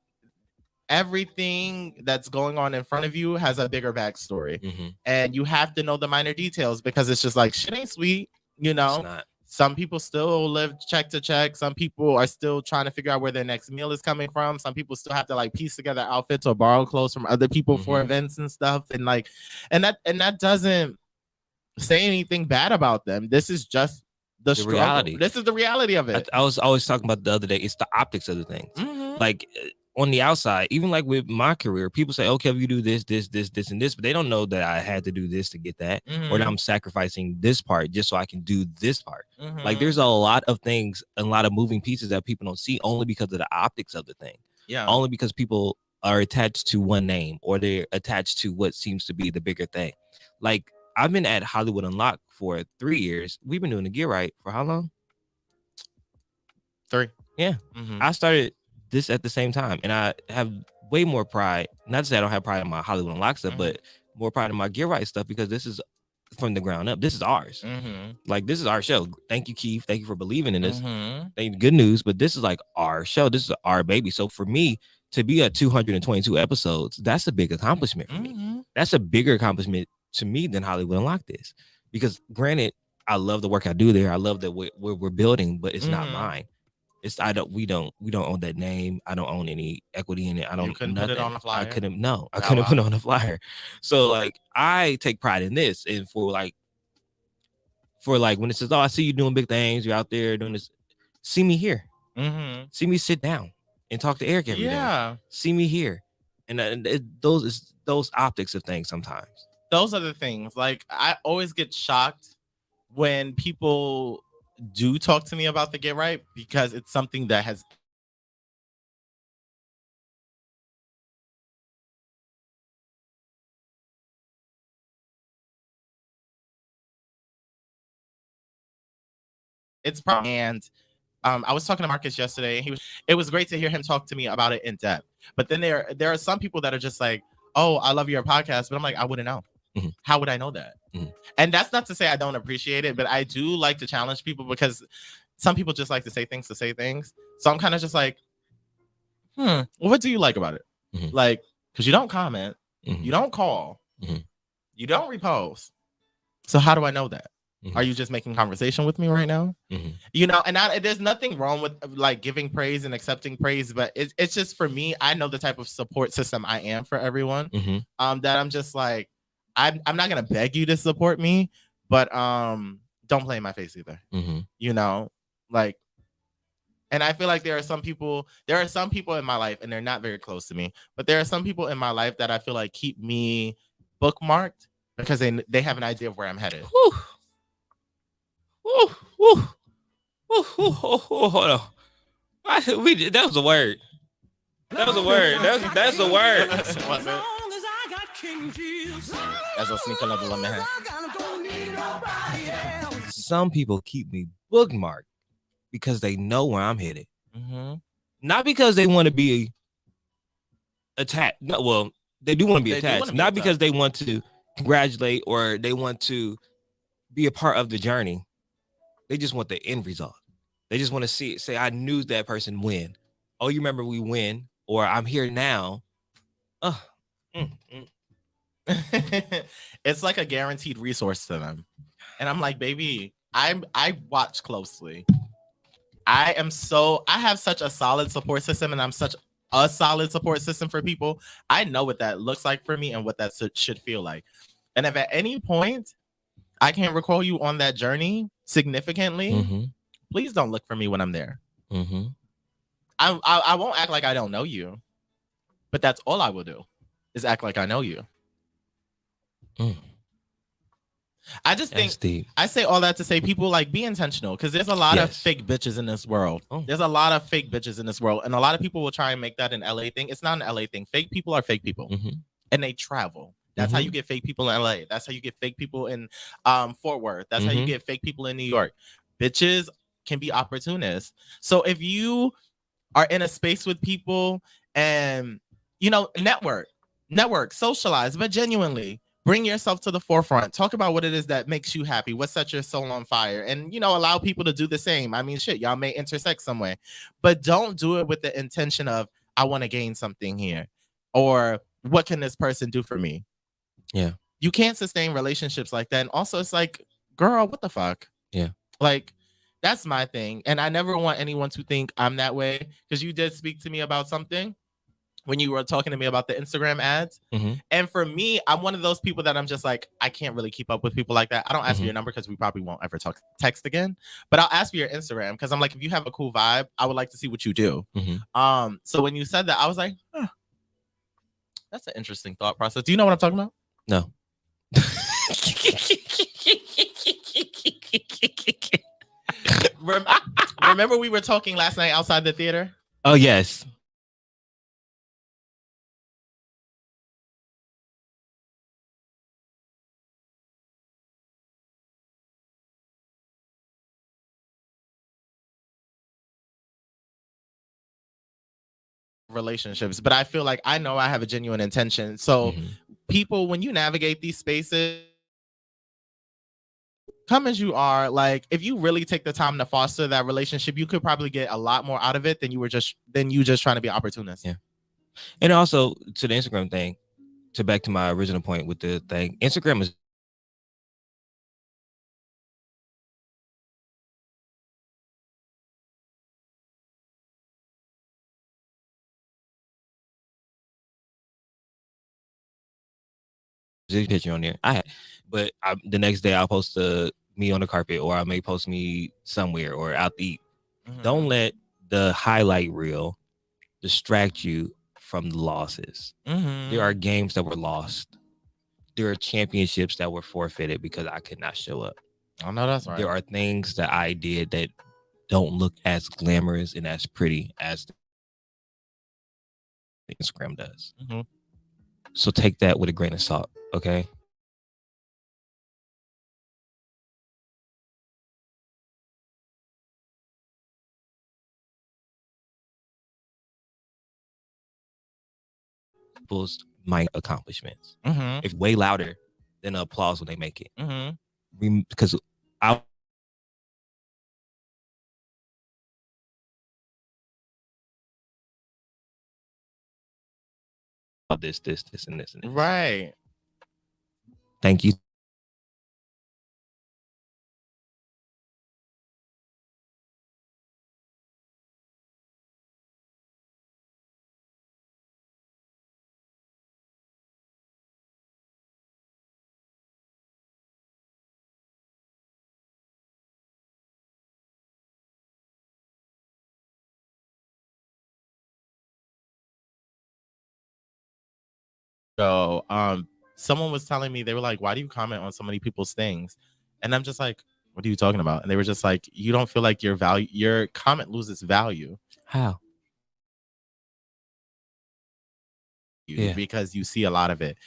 everything that's going on in front of you has a bigger backstory, and you have to know the minor details, because it's just like shit ain't sweet, you know. It's not. Some people still live check to check. Some people are still trying to figure out where their next meal is coming from. Some people still have to like piece together outfits or borrow clothes from other people for events and stuff. And like, and that doesn't say anything bad about them. This is just the reality. This is the reality of it. I was always talking about the other day. It's the optics of the things. Like on the outside, even like with my career, people say, okay, if you do this, this, this, this, and this, but they don't know that I had to do this to get that, or that I'm sacrificing this part just so I can do this part. Like there's a lot of things, a lot of moving pieces that people don't see, only because of the optics of the thing. Yeah. Only because people are attached to one name, or they're attached to what seems to be the bigger thing. Like I've been at Hollywood Unlocked for 3 years. We've been doing the Get Right for how long? 3. Yeah. I started this at the same time, and I have way more pride. Not to say I don't have pride in my Hollywood Unlocked stuff, but more pride in my Get Right stuff, because this is from the ground up. This is ours. Like this is our show. Thank you, Keith. Thank you for believing in this. Thank you, good news. But this is like our show. This is our baby. So for me to be at 222 episodes, that's a big accomplishment for me. That's a bigger accomplishment to me than Hollywood Unlocked is, because granted, I love the work I do there. I love that we're building, but it's not mine. It's we don't own that name. I don't own any equity in it. I don't. You couldn't put it on a flyer. I couldn't put it on a flyer. So like I take pride in this, and for like when it says, oh, I see you doing big things, you're out there doing this, see me here. See me sit down and talk to Eric every day. See me here, and those optics of things sometimes. Those are the things. Like I always get shocked when people do talk to me about the Get Right, because it's something that has it's probably, and I was talking to Marcus yesterday, and it was great to hear him talk to me about it in depth. But then there are some people that are just like, oh, I love your podcast, but I'm like, I wouldn't know. How would I know that? And that's not to say I don't appreciate it, but I do like to challenge people because some people just like to say things. So I'm kind of just like, well, what do you like about it? Like, because you don't comment, you don't call, you don't repost. So how do I know that? Are you just making conversation with me right now? You know, and there's nothing wrong with like giving praise and accepting praise, but it's just for me, I know the type of support system I am for everyone. That I'm just like, I'm not gonna beg you to support me, but don't play in my face either. You know, like, and I feel like there are some people in my life, and they're not very close to me, but there are some people in my life that I feel like keep me bookmarked because they have an idea of where I'm headed. Hold on. That was a word. That's a word. As a sneaker level man. Some people keep me bookmarked because they know where I'm headed. Not because they want to be attached. No, well, they do want to be attached. Not because they want to congratulate or they want to be a part of the journey. They just want the end result. They just want to say, I knew that person win. Oh, you remember we win, or I'm here now. It's like a guaranteed resource to them. And I'm like, baby, I watch closely. I have such a solid support system, and I'm such a solid support system for people. I know what that looks like for me and what that should feel like. And if at any point I can't recall you on that journey significantly, please don't look for me when I'm there. I won't act like I don't know you, but that's all I will do is act like I know you. I just think I say all that to say people like be intentional because there's a lot of fake bitches in this world. There's a lot of fake bitches in this world, and a lot of people will try and make that an LA thing. It's not an LA thing. Fake people are fake people, and they travel. That's how you get fake people in LA. That's how you get fake people in Fort Worth. That's how you get fake people in New York. Bitches can be opportunists. So if you are in a space with people and, you know, network, socialize, but genuinely bring yourself to the forefront. Talk about what it is that makes you happy, what sets your soul on fire, and, you know, allow people to do the same. I mean, shit, y'all may intersect some way, but don't do it with the intention of, I want to gain something here, or what can this person do for me? Yeah. You can't sustain relationships like that. And also, it's like, girl, what the fuck? Yeah. Like, that's my thing. And I never want anyone to think I'm that way, because you did speak to me about something when you were talking to me about the Instagram ads. And for me, I'm one of those people that I'm just like, I can't really keep up with people like that. I don't ask for your number because we probably won't ever text again, but I'll ask for your Instagram because I'm like, if you have a cool vibe, I would like to see what you do. So when you said that, I was like, that's an interesting thought process. Do you know what I'm talking about? No. Remember we were talking last night outside the theater? Oh, yes. Relationships, but I feel like I know I have a genuine intention. So people, when you navigate these spaces, come as you are. Like, if you really take the time to foster that relationship, you could probably get a lot more out of it than you just trying to be opportunist. Yeah. And also to the Instagram thing, to back to my original point with the thing, Instagram is picture on there. But the next day I'll post me on the carpet, or I may post me somewhere or out to eat. Don't let the highlight reel distract you from the losses. There are games that were lost. There are championships that were forfeited because I could not show up. Oh, no, that's right. There are things that I did that don't look as glamorous and as pretty as Instagram does. So take that with a grain of salt, okay? people's minor accomplishments. Mm-hmm. It's way louder than the applause when they make it. Mm-hmm. Because I this, and this, and this. Right. Thank you. So someone was telling me, they were like, why do you comment on so many people's things? And I'm just like, what are you talking about? And they were just like, you don't feel like your comment loses value. How? Yeah. Because you see a lot of it.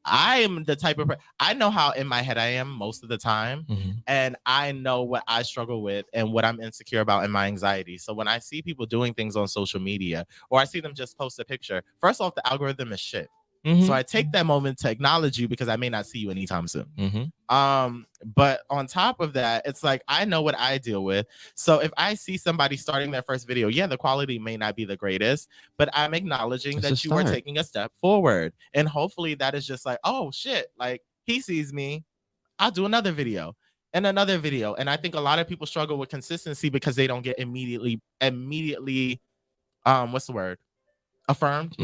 I am the type of I know how in my head I am most of the time, and I know what I struggle with and what I'm insecure about and my anxiety. So when I see people doing things on social media, or I see them just post a picture, first off, the algorithm is shit. So I take that moment to acknowledge you because I may not see you anytime soon. But on top of that, it's like I know what I deal with. So if I see somebody starting their first video, yeah, the quality may not be the greatest, but I'm acknowledging that you are taking a step forward. And hopefully that is just like, oh shit, like he sees me, I'll do another video and another video. And I think a lot of people struggle with consistency because they don't get immediately what's the word? Affirmed.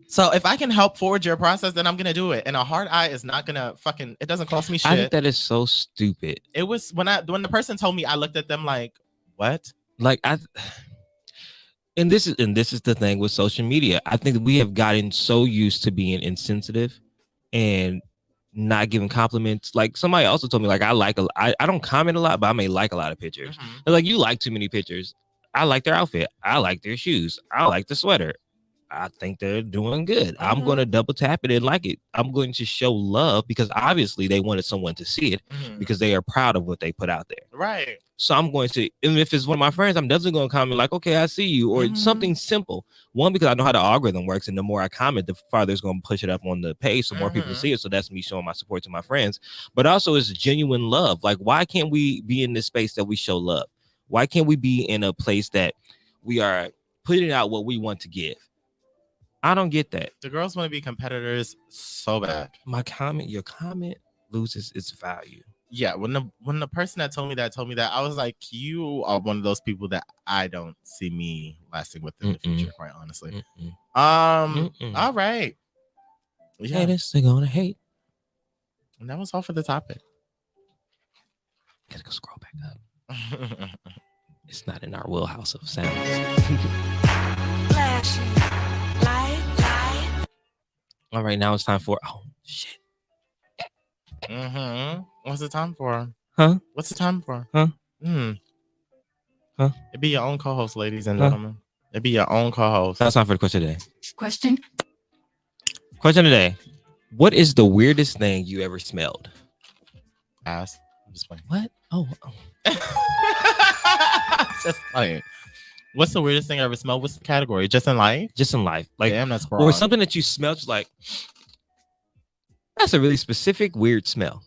So if I can help forward your process, then I'm gonna do it. And a hard eye is not gonna it doesn't cost me shit. I think that is so stupid. It was when the person told me, I looked at them like, what? Like and this is the thing with social media. I think we have gotten so used to being insensitive and not giving compliments. Like somebody also told me, like I don't comment a lot, but I may like a lot of pictures. They're like, you like too many pictures. I like their outfit. I like their shoes. I like the sweater. I think they're doing good. I'm going to double tap it and like it. I'm going to show love because obviously they wanted someone to see it because they are proud of what they put out there. Right. So I'm going to, and if it's one of my friends, I'm definitely going to comment like, okay, I see you, or something simple. One, because I know how the algorithm works, and the more I comment, the farther it's going to push it up on the page so more people see it. So that's me showing my support to my friends. But also it's genuine love. Like, why can't we be in this space that we show love? Why can't we be in a place that we are putting out what we want to give? I don't get that. The girls want to be competitors so bad. Your comment loses its value. Yeah, when the person that told me that, I was like, you are one of those people that I don't see me lasting with in the future, quite honestly. All right. Yeah. Haters, they're gonna hate. And that was all for the topic. Gotta go scroll back up. It's not in our wheelhouse of sounds. All right, now it's time for shit. What's the time for? Huh? What's the time for? Huh? Huh? It'd be your own co-host, ladies and gentlemen. It'd be your own co-host. That's time for the question today. Question today. What is the weirdest thing you ever smelled? Ass. I'm just playing. What? Oh. Just playing. What's the weirdest thing I ever smelled? What's the category? Just in life? Just in life. Like, damn, that's broad. Or something that you smelled just like, that's a really specific weird smell.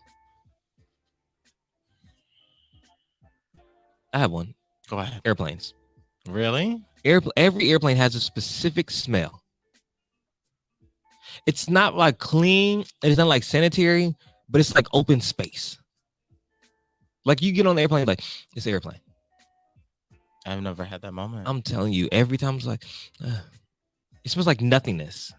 I have one. Go ahead. Airplanes. Really? Every airplane has a specific smell. It's not like clean. It's not like sanitary, but it's like open space. Like you get on the airplane, like it's an airplane. I've never had that moment. I'm telling you, every time it's like, it smells like nothingness.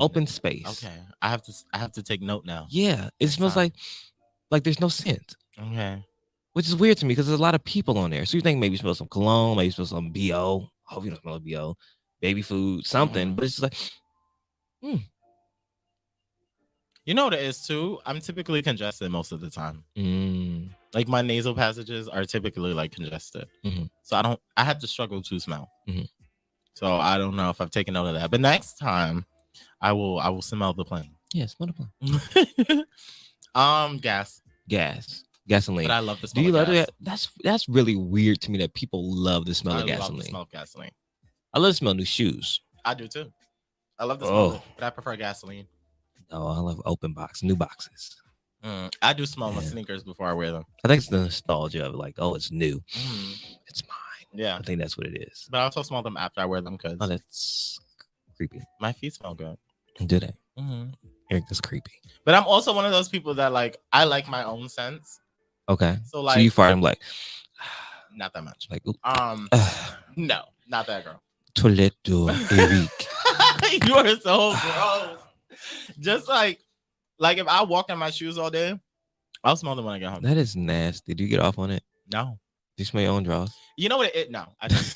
Open space. Okay, I have to take note now. Yeah, it smells like there's no scent. Okay, which is weird to me because there's a lot of people on there. So you think maybe you smell some cologne, maybe you smell some BO. Hope you don't smell a BO, baby food, something. But it's just like, You know what it is too? I'm typically congested most of the time. Like my nasal passages are typically like congested. So I have to struggle to smell. So I don't know if I've taken note of that. But next time I will smell the plane. Yeah, smell the plane. Gasoline. But I love the smell. Do you of love gas. that? That's really weird to me that people love the smell of gasoline. Love the smell of gasoline. I love to smell new shoes. I do too. I love the smell, of it, but I prefer gasoline. Oh, I love open box, new boxes. I do smell my sneakers before I wear them. I think it's the nostalgia of like, oh, it's new. It's mine. Yeah. I think that's what it is. But I also smell them after I wear them because that's creepy. My feet smell good. Do they? Eric, that's creepy. But I'm also one of those people that like, I like my own scents. Okay. So like, so you fart, I'm like, not that much. Like, no, not that girl. Toiletto, Eric. You are so gross. Just like if I walk in my shoes all day, I'll smell them when I get home. That is nasty. Do you get off on it? No. Do you smell your own drawers? You know what it is? No, I don't.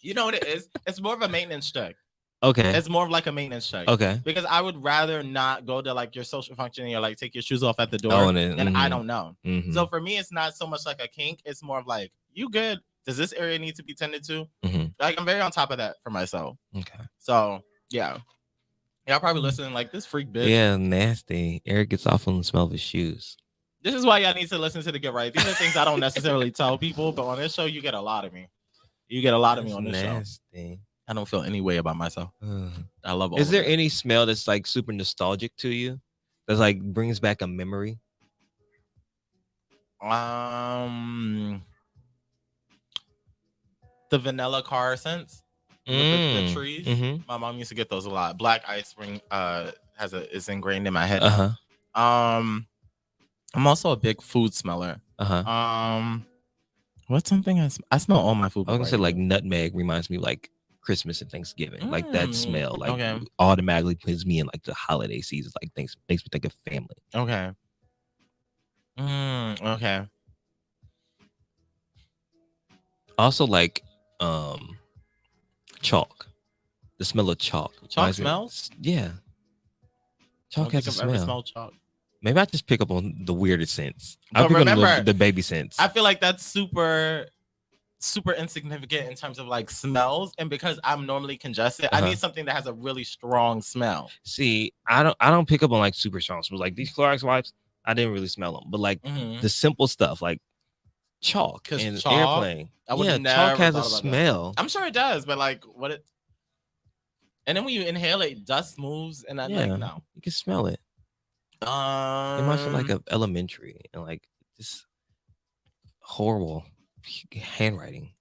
You know what it is? It's more of a maintenance check. Okay. It's more of like a maintenance check. Okay. Because I would rather not go to like your social function and you're like take your shoes off at the door and I don't know. So for me, it's not so much like a kink. It's more of like, you good? Does this area need to be tended to? Like I'm very on top of that for myself. Okay. So yeah. Y'all probably listening like this freak bitch. Yeah, nasty. Eric gets off on the smell of his shoes. This is why y'all need to listen to the Get Right. These are things I don't necessarily tell people, but on this show, you get a lot of me. You get a lot of me on this show. I don't feel any way about myself. I love all Is there any smell that's like super nostalgic to you? That's like brings back a memory? The vanilla car scents. The trees. My mom used to get those a lot. Black Ice Spring is ingrained in my head. I'm also a big food smeller. What's something I smell all my food. I was gonna say like nutmeg reminds me of like Christmas and Thanksgiving. Like that smell like automatically puts me in like the holiday season. Like makes me think of family. Okay. Okay. Also like chalk. The smell of chalk. Chalk smells? Yeah. Chalk has a smell. Ever smelled chalk. Maybe I just pick up on the weirder scents. I pick up the baby scents. I feel like that's super insignificant in terms of like smells, and because I'm normally congested, I need something that has a really strong smell. See, I don't pick up on like super strong smells. Like these Clorox wipes, I didn't really smell them, but like the simple stuff like chalk and airplane. Chalk has a smell. I'm sure it does, but like what it. And then when you inhale it, dust moves, and I'm like, no, you can smell it. It reminds me like of elementary and like this horrible handwriting.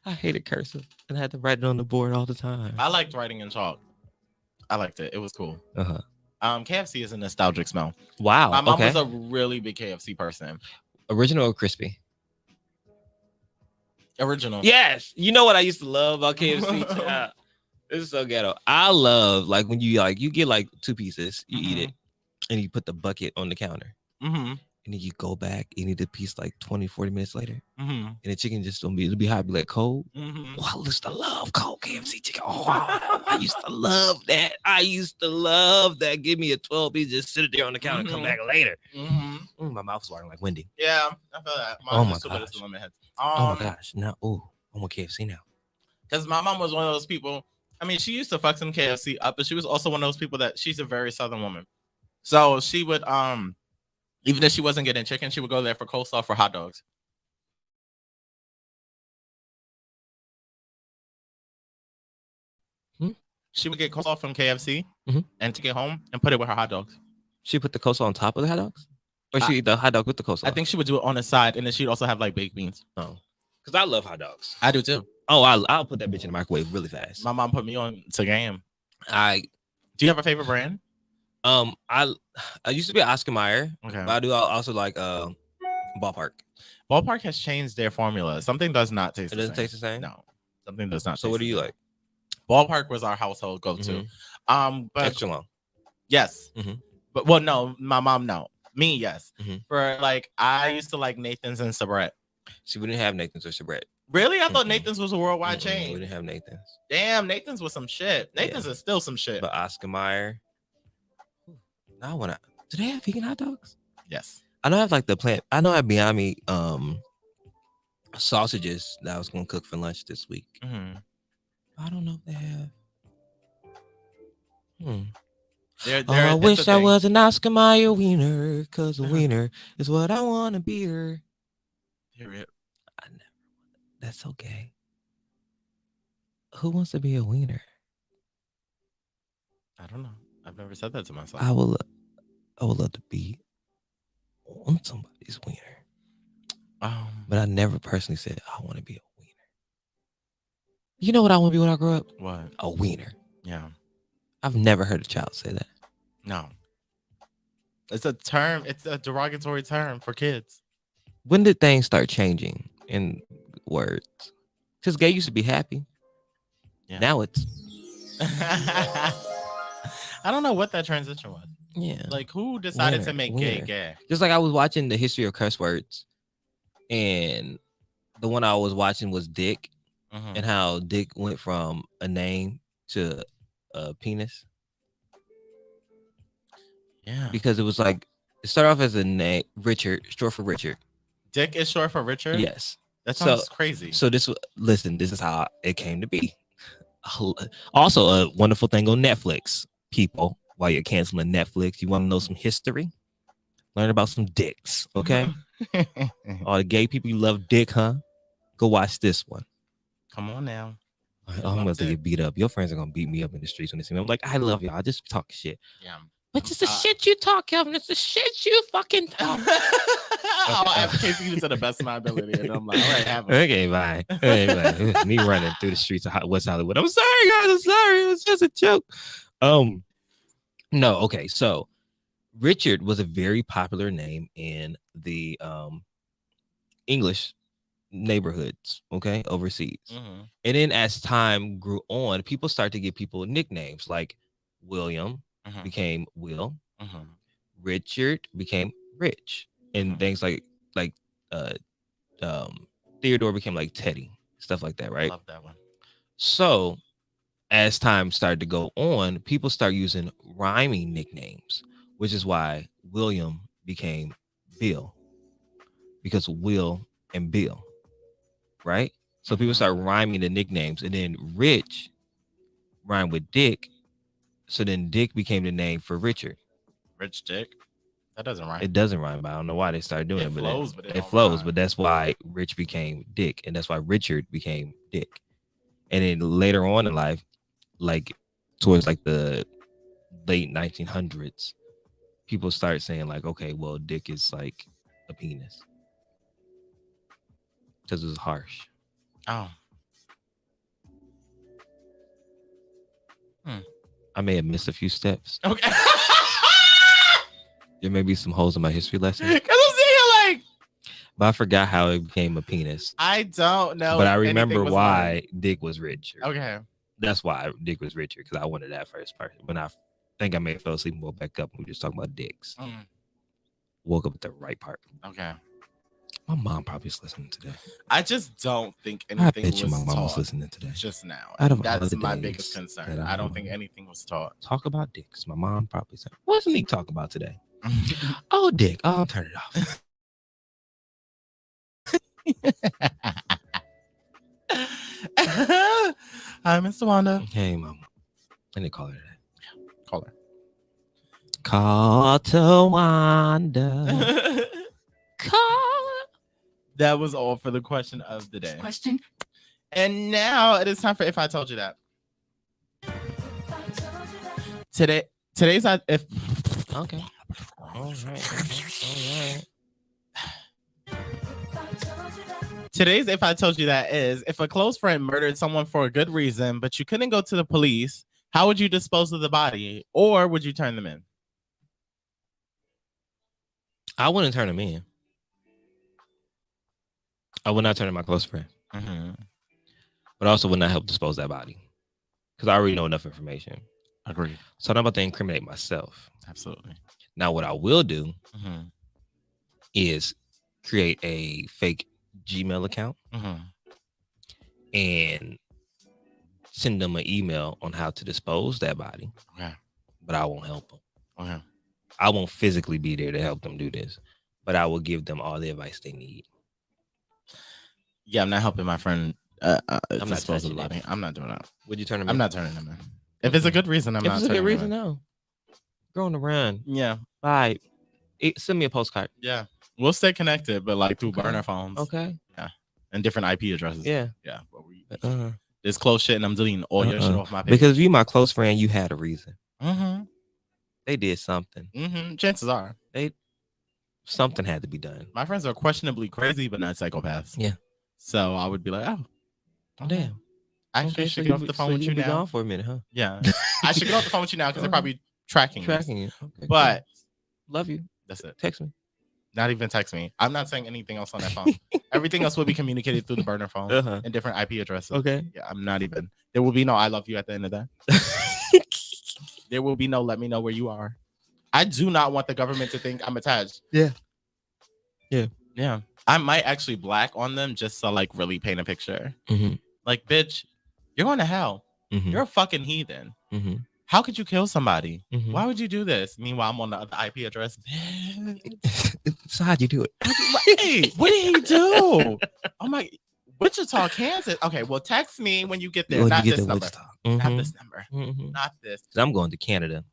I hated cursive and I had to write it on the board all the time. I liked writing in chalk. I liked it. It was cool. KFC is a nostalgic smell. Wow. My mom was a really big KFC person. Original or crispy? Original. Yes. You know what I used to love about KFC? This is so ghetto. I love like when you get like 2 pieces, you eat it, and you put the bucket on the counter. And then you go back and eat the piece like 20-40 minutes later. And the chicken just don't be hot, be like cold. Oh, I used to love cold KFC chicken. Oh, I used to love that. I used to love that. Give me a 12 piece, just sit it there on the counter and come back later. My mouth is watering like Wendy. Yeah, I feel that. Oh my gosh. Oh my gosh. Now, I want KFC now. Because my mom was one of those people. I mean, she used to fuck some KFC up, but she was also one of those people that she's a very Southern woman. So she would, even if she wasn't getting chicken, she would go there for coleslaw for hot dogs. She would get coleslaw from KFC and take it home and put it with her hot dogs. She put the coleslaw on top of the hot dogs? Or she eat the hot dog with the coleslaw? I think she would do it on the side, and then she'd also have like baked beans. Oh. Because I love hot dogs. I do too. Oh, I'll put that bitch in the microwave really fast. My mom put me on to game. Do you have a favorite brand? I used to be Oscar Mayer. Okay. But I do also like Ballpark. Ballpark has changed their formula. Something does not taste the same. It doesn't taste the same? No. Something does not. So what do you like? Ballpark was our household go-to. But extra long. Yes. But well, no, my mom, no. Me, yes. For like, I used to like Nathan's and Sabrett. See, we didn't have Nathan's or Sabrett. Really? I thought Nathan's was a worldwide chain. We didn't have Nathan's. Damn, Nathan's was some shit. Nathan's is still some shit. But Oscar Mayer. Now I wanna. Do they have vegan hot dogs? Yes. I know I have like the plant. I know I have Beyond Meat sausages that I was gonna cook for lunch this week. I don't know if they have. I wish I was an Oscar Mayer wiener, cause a wiener is what I wanna be. Period. I never. That's okay. Who wants to be a wiener? I don't know. I've never said that to myself. I would love to be on somebody's wiener. But I never personally said I want to be a wiener. You know what I want to be when I grow up? What? A wiener. Yeah. I've never heard a child say that. No. It's a term. It's a derogatory term for kids. When did things start changing in words? Because gay used to be happy. Yeah. Now it's. I don't know what that transition was. Yeah. Like, who decided Wiener, to make wiener. gay? Just like I was watching the history of curse words, and the one I was watching was dick, and how dick went from a name to a penis. Yeah. Because it was like, it started off as a name, Richard, short for Richard. Dick is short for Richard? Yes. That sounds crazy. So this is how it came to be. Also, a wonderful thing on Netflix, people. While you're canceling Netflix, you want to know some history? Learn about some dicks, okay? All the gay people, you love dick, huh? Go watch this one. Come on now. I'm going to get beat up. Your friends are going to beat me up in the streets when they see me. I'm like, I love y'all. I just talk shit. Yeah. But it's the shit you talk, Kelvin. It's the shit you fucking talk. I'll advocate for you to the best of my ability. And I'm like, all right, have okay, bye. Okay, bye. Me running through the streets of West Hollywood. I'm sorry, guys. I'm sorry. It was just a joke. No, okay. So Richard was a very popular name in the English neighborhoods, okay, overseas. And then as time grew on, people started to give people nicknames like William became Will, Richard became Rich, and things like Theodore became like Teddy, stuff like that, right? Love that one. So as time started to go on, people start using rhyming nicknames, which is why William became Bill, because Will and Bill, right? So people start rhyming the nicknames, and then Rich rhymed with Dick, so then Dick became the name for Richard. Rich Dick? That doesn't rhyme. It doesn't rhyme, but I don't know why they started doing it. But it flows, but that's why Rich became Dick, and that's why Richard became Dick. And then later on in life, like towards like the late 1900s, people start saying like, okay, well, Dick is like a penis because it was harsh. Oh. I may have missed a few steps. Okay. There may be some holes in my history lesson. Because I'm saying like, but I forgot how it became a penis. I don't know. But I remember why Dick was Richard. Okay. That's why Dick was Richard, because I wanted that first part. When I think I may have fell asleep and woke back up and we were just talking about dicks. Woke up at the right part. Okay. My mom probably is listening today. I just don't think anything was my mom taught was listening today. just now. Out of That's all the my days biggest concern. that I don't think anything was taught. Talk about dicks. My mom probably said, what does he talk about today? Oh, Dick. Oh, I'll turn it off. Hi, Mr. Wanda. Hey, Mom. Let me call her that. Call her. Call to Wanda. Call. That was all for the question of the day. Question. And now it is time for If I Told You That. Today's if. Okay. All right. Today's If I Told You That is, if a close friend murdered someone for a good reason, but you couldn't go to the police, how would you dispose of the body? Or would you turn them in? I wouldn't turn them in. I would not turn in my close friend. But I also would not help dispose that body, because I already know enough information. Agreed. So I'm not about to incriminate myself. Absolutely. Now, what I will do is create a fake Gmail account and send them an email on how to dispose that body. Okay. But I won't help them. Okay. I won't physically be there to help them do this, but I will give them all the advice they need. Yeah, I'm not helping my friend dispose of the body. I'm not doing that. Would you turn them in? I'm not turning them in. If it's a good reason, I'm not turning them in. If it's a good reason, no. Growing around. Yeah. Bye. Send me a postcard. Yeah. We'll stay connected, but like through burner phones. Okay. Yeah. And different IP addresses. Yeah. Yeah. But this close shit, and I'm deleting all your shit off my page. Because if you my close friend, you had a reason. Mm-hmm. They did something. Mm-hmm. Chances are Something had to be done. my friends are questionably crazy, but not psychopaths. Yeah. So I would be like, oh, damn. I actually should get off the phone with you now. Gone for a minute, huh? Yeah. I should get off the phone with you now because they're probably tracking you. Okay, but love you. That's it. Text me. Not even text me. I'm not saying anything else on that phone. Everything else will be communicated through the burner phone and different IP addresses. Okay. Yeah, I'm not even. There will be no I love you at the end of that. There will be no let me know where you are. I do not want the government to think I'm attached. Yeah. I might actually black on them just to like really paint a picture. Mm-hmm. Like, bitch, you're going to hell. Mm-hmm. You're a fucking heathen. Mm-hmm. How could you kill somebody? Mm-hmm. Why would you do this? Meanwhile, I'm on the other IP address. So how'd you do it? Hey, what did he do? Oh my, Wichita, Kansas. Okay, well, text me when you get there. Not this number. Not this number. Not this. I'm going to Canada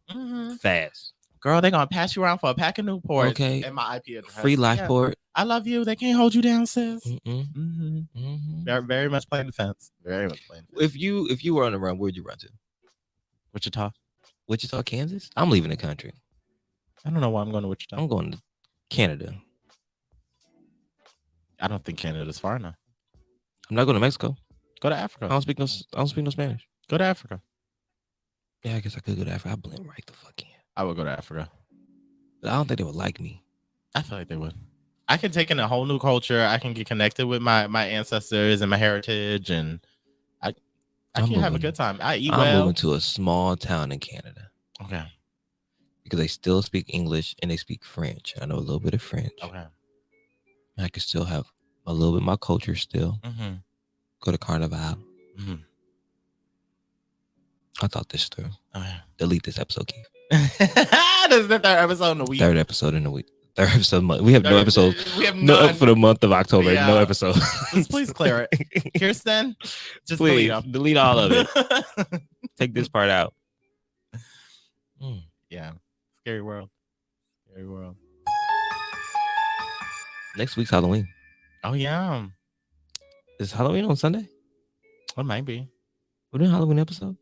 fast. Girl, they're going to pass you around for a pack of Newports. Okay. And my IP address. Free life port. I love you. They can't hold you down, sis. Mm-hmm. Very, very much playing defense. Very much playing defense. If you were on the run, where'd you run to? Wichita, Kansas? I'm leaving the country. I don't know why I'm going to Wichita. I'm going to Canada. I don't think Canada's far enough. I'm not going to Mexico. Go to Africa. I don't speak no Spanish. Go to Africa. Yeah, I guess I could go to Africa. I blend right the fuck in. I would go to Africa. But I don't think they would like me. I feel like they would. I can take in a whole new culture. I can get connected with my ancestors and my heritage, and I can have a good time. I'm moving to a small town in Canada. Okay. Because they still speak English and they speak French. I know a little bit of French. Okay. I can still have a little bit of my culture still. Mm-hmm. Go to Carnival. Mm-hmm. I thought this through. Oh, yeah. Delete this episode, Keith. This is the third episode in the week. Third episode in the week. Third episode month. We have no episode. We have no for the month of October. Yeah. No episode. Please clear it. Kirsten, just please delete all of it. Take this part out. Yeah. Scary world. Scary world. Next week's Halloween. Oh, yeah. Is Halloween on Sunday? It might be. We're doing a Halloween episode?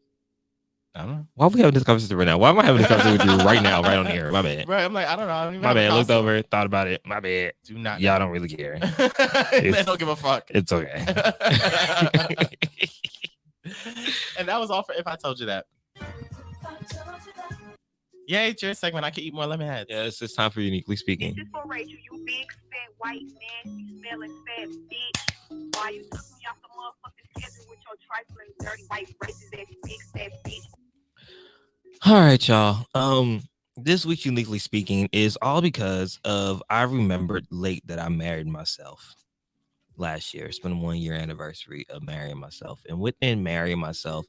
I don't know. Why are we having this conversation right now? Why am I having this conversation with you right now, right on the air? My bad. Right, I'm like, I don't know. My bad. Looked over, thought about it. My bad. Do not. Y'all don't really care. They don't give a fuck. It's okay. And that was all for If I Told You That. Yay, it's your segment. I can eat more lemon heads. Yeah, it's time for Uniquely Speaking. This is for Rachel, you big, fat, white, nasty, smelling, fat bitch. Why you took me off the motherfucking schedule with your trifling, dirty, white, racist ass, big, fat bitch. All right, y'all. This week, Uniquely Speaking, is all because of I remembered late that I married myself last year. It's been a 1 year anniversary of marrying myself. And within marrying myself,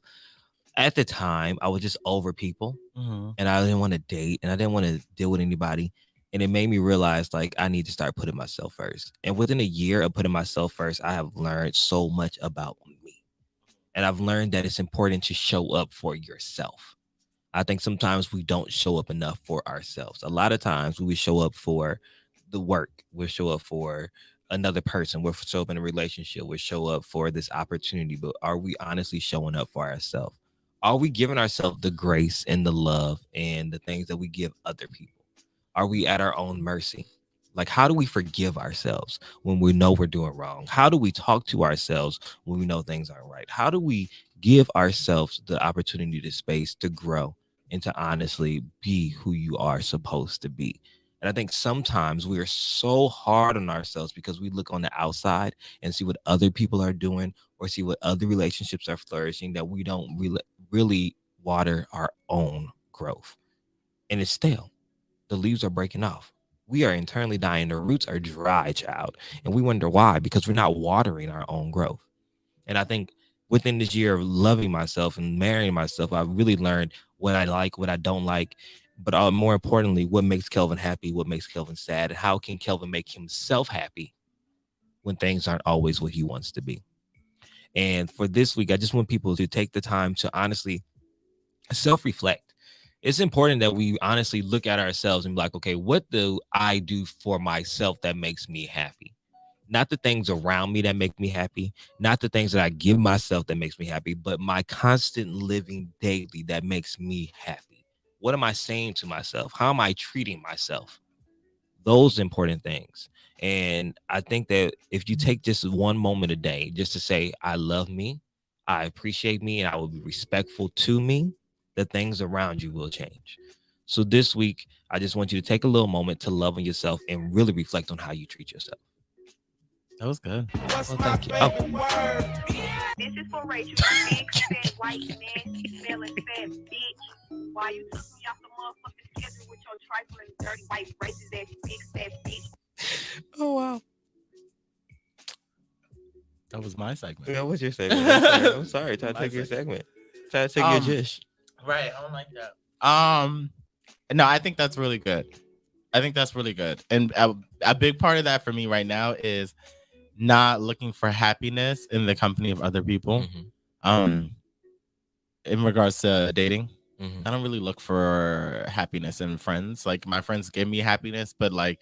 at the time, I was just over people and I didn't want to date and I didn't want to deal with anybody. And it made me realize like I need to start putting myself first. And within a year of putting myself first, I have learned so much about me. And I've learned that it's important to show up for yourself. I think sometimes we don't show up enough for ourselves. A lot of times we would show up for the work. We'll show up for another person. We'll show up in a relationship. We'll show up for this opportunity. But are we honestly showing up for ourselves? Are we giving ourselves the grace and the love and the things that we give other people? Are we at our own mercy? Like, how do we forgive ourselves when we know we're doing wrong? How do we talk to ourselves when we know things aren't right? How do we give ourselves the opportunity, the space to grow and to honestly be who you are supposed to be? And I think sometimes we are so hard on ourselves because we look on the outside and see what other people are doing or see what other relationships are flourishing that we don't really water our own growth. And it's stale. The leaves are breaking off. We are internally dying. The roots are dry, child. And we wonder why, because we're not watering our own growth. And I think within this year of loving myself and marrying myself, I've really learned what I like, what I don't like, but more importantly, what makes Kelvin happy, what makes Kelvin sad, and how can Kelvin make himself happy when things aren't always what he wants to be. And for this week, I just want people to take the time to honestly self-reflect. It's important that we honestly look at ourselves and be like, okay, what do I do for myself that makes me happy? Not the things around me that make me happy, not the things that I give myself that makes me happy, but my constant living daily that makes me happy. What am I saying to myself? How am I treating myself? Those important things. And I think that if you take just one moment a day just to say, I love me, I appreciate me, and I will be respectful to me, the things around you will change. So this week, I just want you to take a little moment to love on yourself and really reflect on how you treat yourself. That was good. Well, thank you. Oh, This is for Rachel, you big fat white nasty smelling fat bitch. Why you took me off the motherfucking schedule with your trifling dirty white racist ass big fat bitch? oh wow. That was my segment. Yeah, what's your segment? I'm sorry. Try to My take your segment. segment. Try to take your dish. Right. I don't like that. No, I think that's really good. I think that's really good. And a big part of that for me right now is not looking for happiness in the company of other people. In regards to dating, I don't really look for happiness in friends. Like my friends give me happiness, but like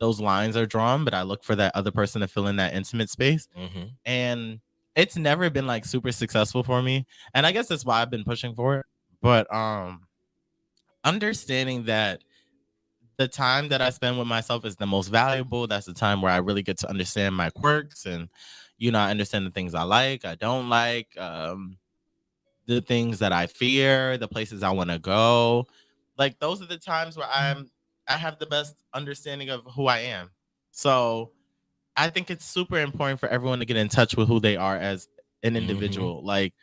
those lines are drawn, but I look for that other person to fill in that intimate space. And it's never been like super successful for me. And I guess that's why I've been pushing for it. But understanding that the time that I spend with myself is the most valuable. That's the time where I really get to understand my quirks and, I understand the things I like, I don't like, the things that I fear, the places I want to go. Like those are the times where I have the best understanding of who I am. So I think it's super important for everyone to get in touch with who they are as an individual. Like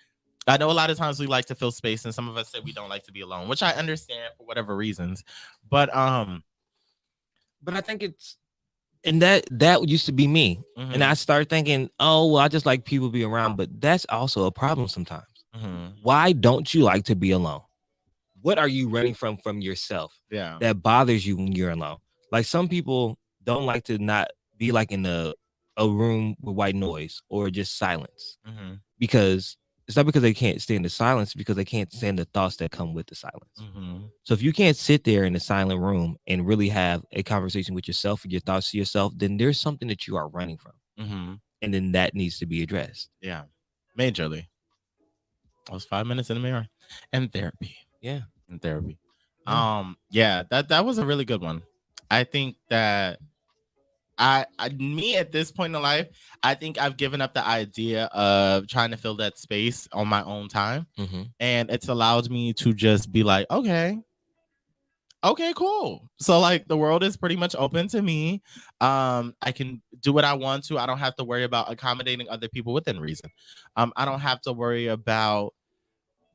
I know a lot of times we like to fill space and some of us say we don't like to be alone, which I understand for whatever reasons. But I think it's and that used to be me. And I started thinking, oh, well, I just like people be around, but that's also a problem sometimes. Why don't you like to be alone? What are you running from yourself that bothers you when you're alone? Like some people don't like to not be like in a room with white noise or just silence because it's not because they can't stand the silence, because they can't stand the thoughts that come with the silence. So if you can't sit there in a silent room and really have a conversation with yourself and your thoughts to yourself, then there's something that you are running from. And then that needs to be addressed. Yeah, majorly. I was 5 minutes in the mirror and therapy. Yeah. In therapy. Yeah, that was a really good one. I think that me at this point in life, I think I've given up the idea of trying to fill that space on my own time. And it's allowed me to just be like, okay, cool. So like the world is pretty much open to me. I can do what I want to. I don't have to worry about accommodating other people within reason. I don't have to worry about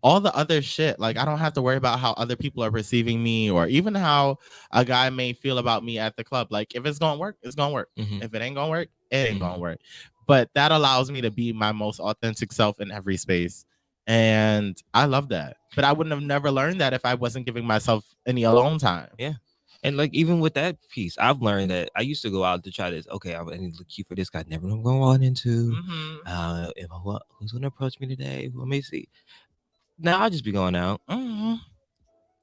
all the other shit. Like I don't have to worry about how other people are perceiving me or even how a guy may feel about me at the club. Like if it's gonna work, it's gonna work. If it ain't gonna work, it ain't gonna work. But that allows me to be my most authentic self in every space. And I love that. But I wouldn't have never learned that if I wasn't giving myself any alone time. Yeah. And like even with that piece, I've learned that I used to go out to try this. Okay, I need to look cute for this guy. Never know I'm going to run into. Who's going to approach me today? Who may see? Now I'll just be going out. And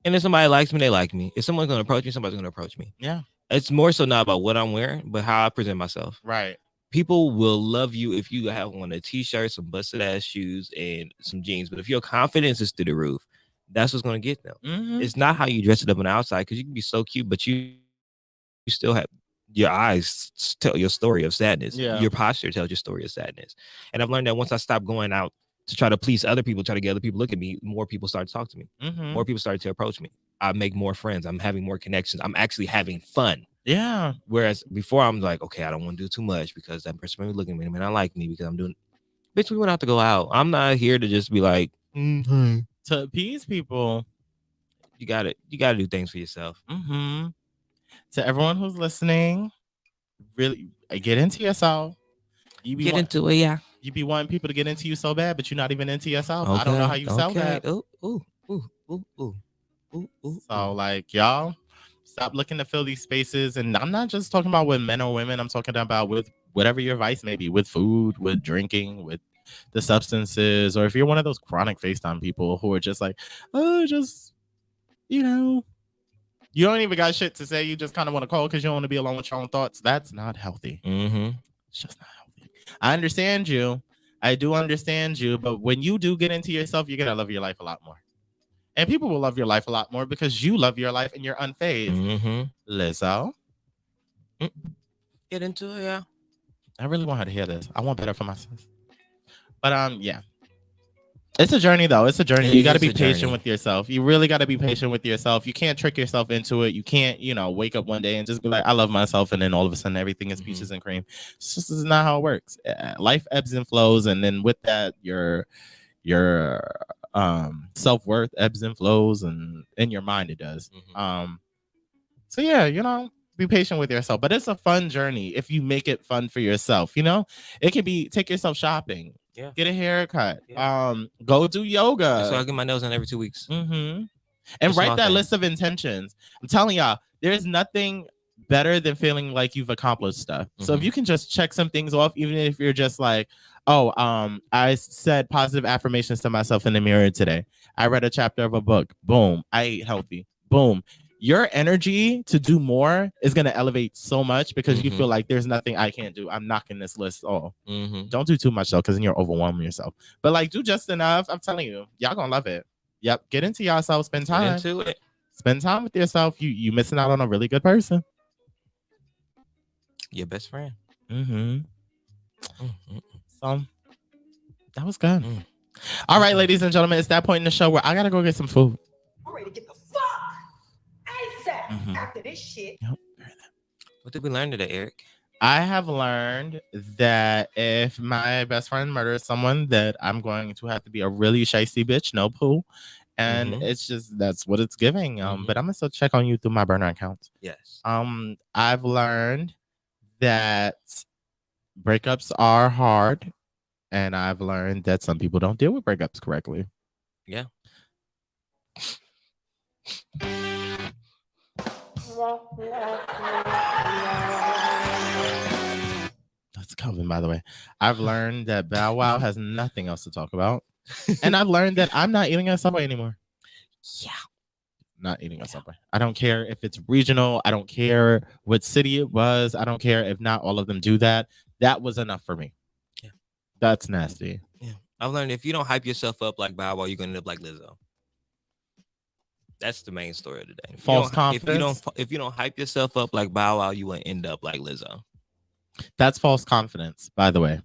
if somebody likes me, they like me. If someone's going to approach me, somebody's going to approach me. Yeah. It's more so not about what I'm wearing, but how I present myself. Right. People will love you if you have on a t-shirt, some busted ass shoes, and some jeans. But if your confidence is through the roof, that's what's going to get them. It's not how you dress it up on the outside, because you can be so cute, but you still have your eyes tell your story of sadness. Yeah. Your posture tells your story of sadness. And I've learned that once I stopped going out to try to please other people, try to get other people to look at me, more people start to talk to me. More people start to approach me. I make more friends. I'm having more connections. I'm actually having fun. Yeah. Whereas before I'm like, okay, I don't want to do too much because that person may be looking at me and not like me because I'm doing. Bitch, we went out to go out. I'm not here to just be like to appease people. You gotta do things for yourself. To everyone who's listening, really get into yourself. You get into it, yeah. You be wanting people to get into you so bad, but you're not even into yourself. Okay, I don't know how you sell that. So like y'all, stop looking to fill these spaces. And I'm not just talking about with men or women. I'm talking about with whatever your vice may be, with food, with drinking, with the substances, or if you're one of those chronic FaceTime people who are just like, oh, just, you don't even got shit to say. You just kind of want to call because you don't want to be alone with your own thoughts. That's not healthy. It's just not healthy. I understand you. I do understand you, but when you do get into yourself, you're gonna love your life a lot more. And people will love your life a lot more because you love your life and you're unfazed. Mm-hmm. Lizzo. Get into it, yeah. I really want her to hear this. I want better for my sis. But yeah. It's a journey though. It's a journey. You got to be patient with yourself. You really got to be patient with yourself. You can't trick yourself into it. You can't, wake up one day and just be like, I love myself. And then all of a sudden everything is peaches and cream. It's just is not how it works. Life ebbs and flows. And then with that, your self-worth ebbs and flows, and in your mind it does. So yeah, be patient with yourself. But it's a fun journey if you make it fun for yourself. It can be take yourself shopping. Yeah. Get a haircut. Yeah. Go do yoga. So I get my nails done every 2 weeks. And write that list of intentions. I'm telling y'all, there's nothing better than feeling like you've accomplished stuff. So if you can just check some things off, even if you're just like, I said positive affirmations to myself in the mirror today. I read a chapter of a book. Boom. I ate healthy. Boom. Your energy to do more is going to elevate so much because you feel like there's nothing I can't do. I'm knocking this list off. Don't do too much though, because then you're overwhelming yourself. But like, do just enough. I'm telling you, y'all gonna love it. Yep. Get into yourself. Spend time. Get into it. Spend time with yourself. You missing out on a really good person. Your best friend. So that was good. All right, ladies and gentlemen, it's that point in the show where I gotta go get some food. I'm ready to get the fuck ASAP after this shit. Yep. What did we learn today, Eric? I have learned that if my best friend murders someone, that I'm going to have to be a really shiesty bitch, no poo. And it's just, that's what it's giving. But I'm gonna still check on you through my burner account. Yes. I've learned that breakups are hard, and I've learned that some people don't deal with breakups correctly. Yeah. That's Calvin, by the way. I've learned that Bow Wow has nothing else to talk about. And I've learned that I'm not eating at Subway anymore. Yeah. Not eating at Subway. I don't care if it's regional. I don't care what city it was. I don't care if not all of them do that. That was enough for me. Yeah. That's nasty. Yeah. I've learned if you don't hype yourself up like Bow Wow, you're going to end up like Lizzo. That's the main story of the day. False confidence. If you don't hype yourself up like Bow Wow, you will end up like Lizzo. That's false confidence, by the way,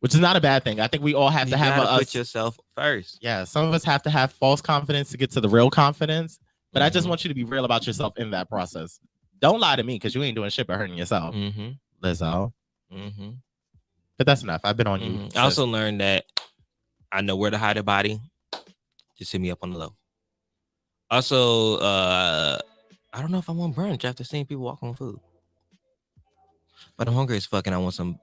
which is not a bad thing. I think we all have to have put yourself first. Yeah, some of us have to have false confidence to get to the real confidence. But I just want you to be real about yourself in that process. Don't lie to me because you ain't doing shit but hurting yourself, Lizzo. But that's enough. I've been on you. I also learned that I know where to hide a body. Just hit me up on the low. Also, I don't know if I want brunch after seeing people walk on food. But I'm hungry as fuck and I want some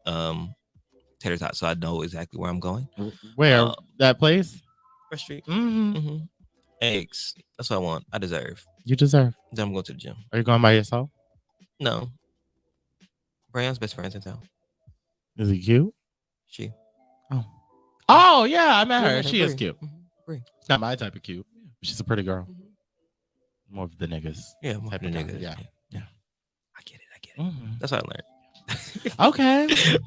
tater tots, so I know exactly where I'm going. Where? That place? Fresh Street. Eggs. That's what I want. I deserve. You deserve. Then I'm going to the gym. Are you going by yourself? No. Brian's best friend's in town. Is he cute? She. Oh yeah, I met her. She is cute. It's not my type of cute. She's a pretty girl. More of the niggas. Yeah, more of the niggas. Yeah. I get it. That's what I learned. Okay.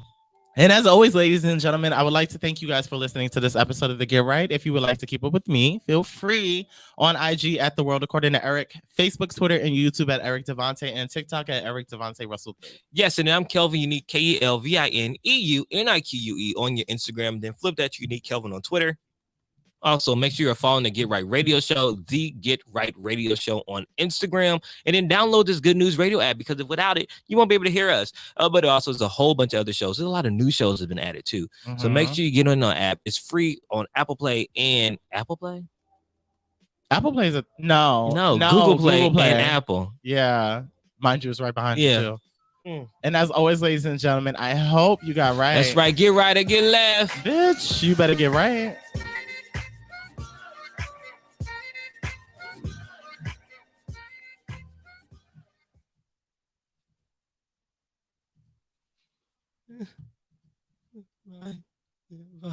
And as always, ladies and gentlemen, I would like to thank you guys for listening to this episode of The Get Right. If you would like to keep up with me, feel free on IG at The World According to Eric, Facebook, Twitter, and YouTube at Eric Devontae, and TikTok at Eric Devontae Russell. Yes, and I'm Kelvin Unique, KelvinEunique on your Instagram. Then flip that to Unique Kelvin on Twitter. Also, make sure you're following the Get Right Radio Show, the Get Right Radio Show on Instagram, and then download this Good News Radio app because without it, you won't be able to hear us. But also, there's a whole bunch of other shows. There's a lot of new shows that have been added too. So make sure you get on the app. It's free on Apple Play and Apple Play. Apple Play is no, Google Play and Apple. Yeah, mind you, it's right behind you too. And as always, ladies and gentlemen, I hope you got right. That's right. Get right or get left, bitch. You better get right. Bye.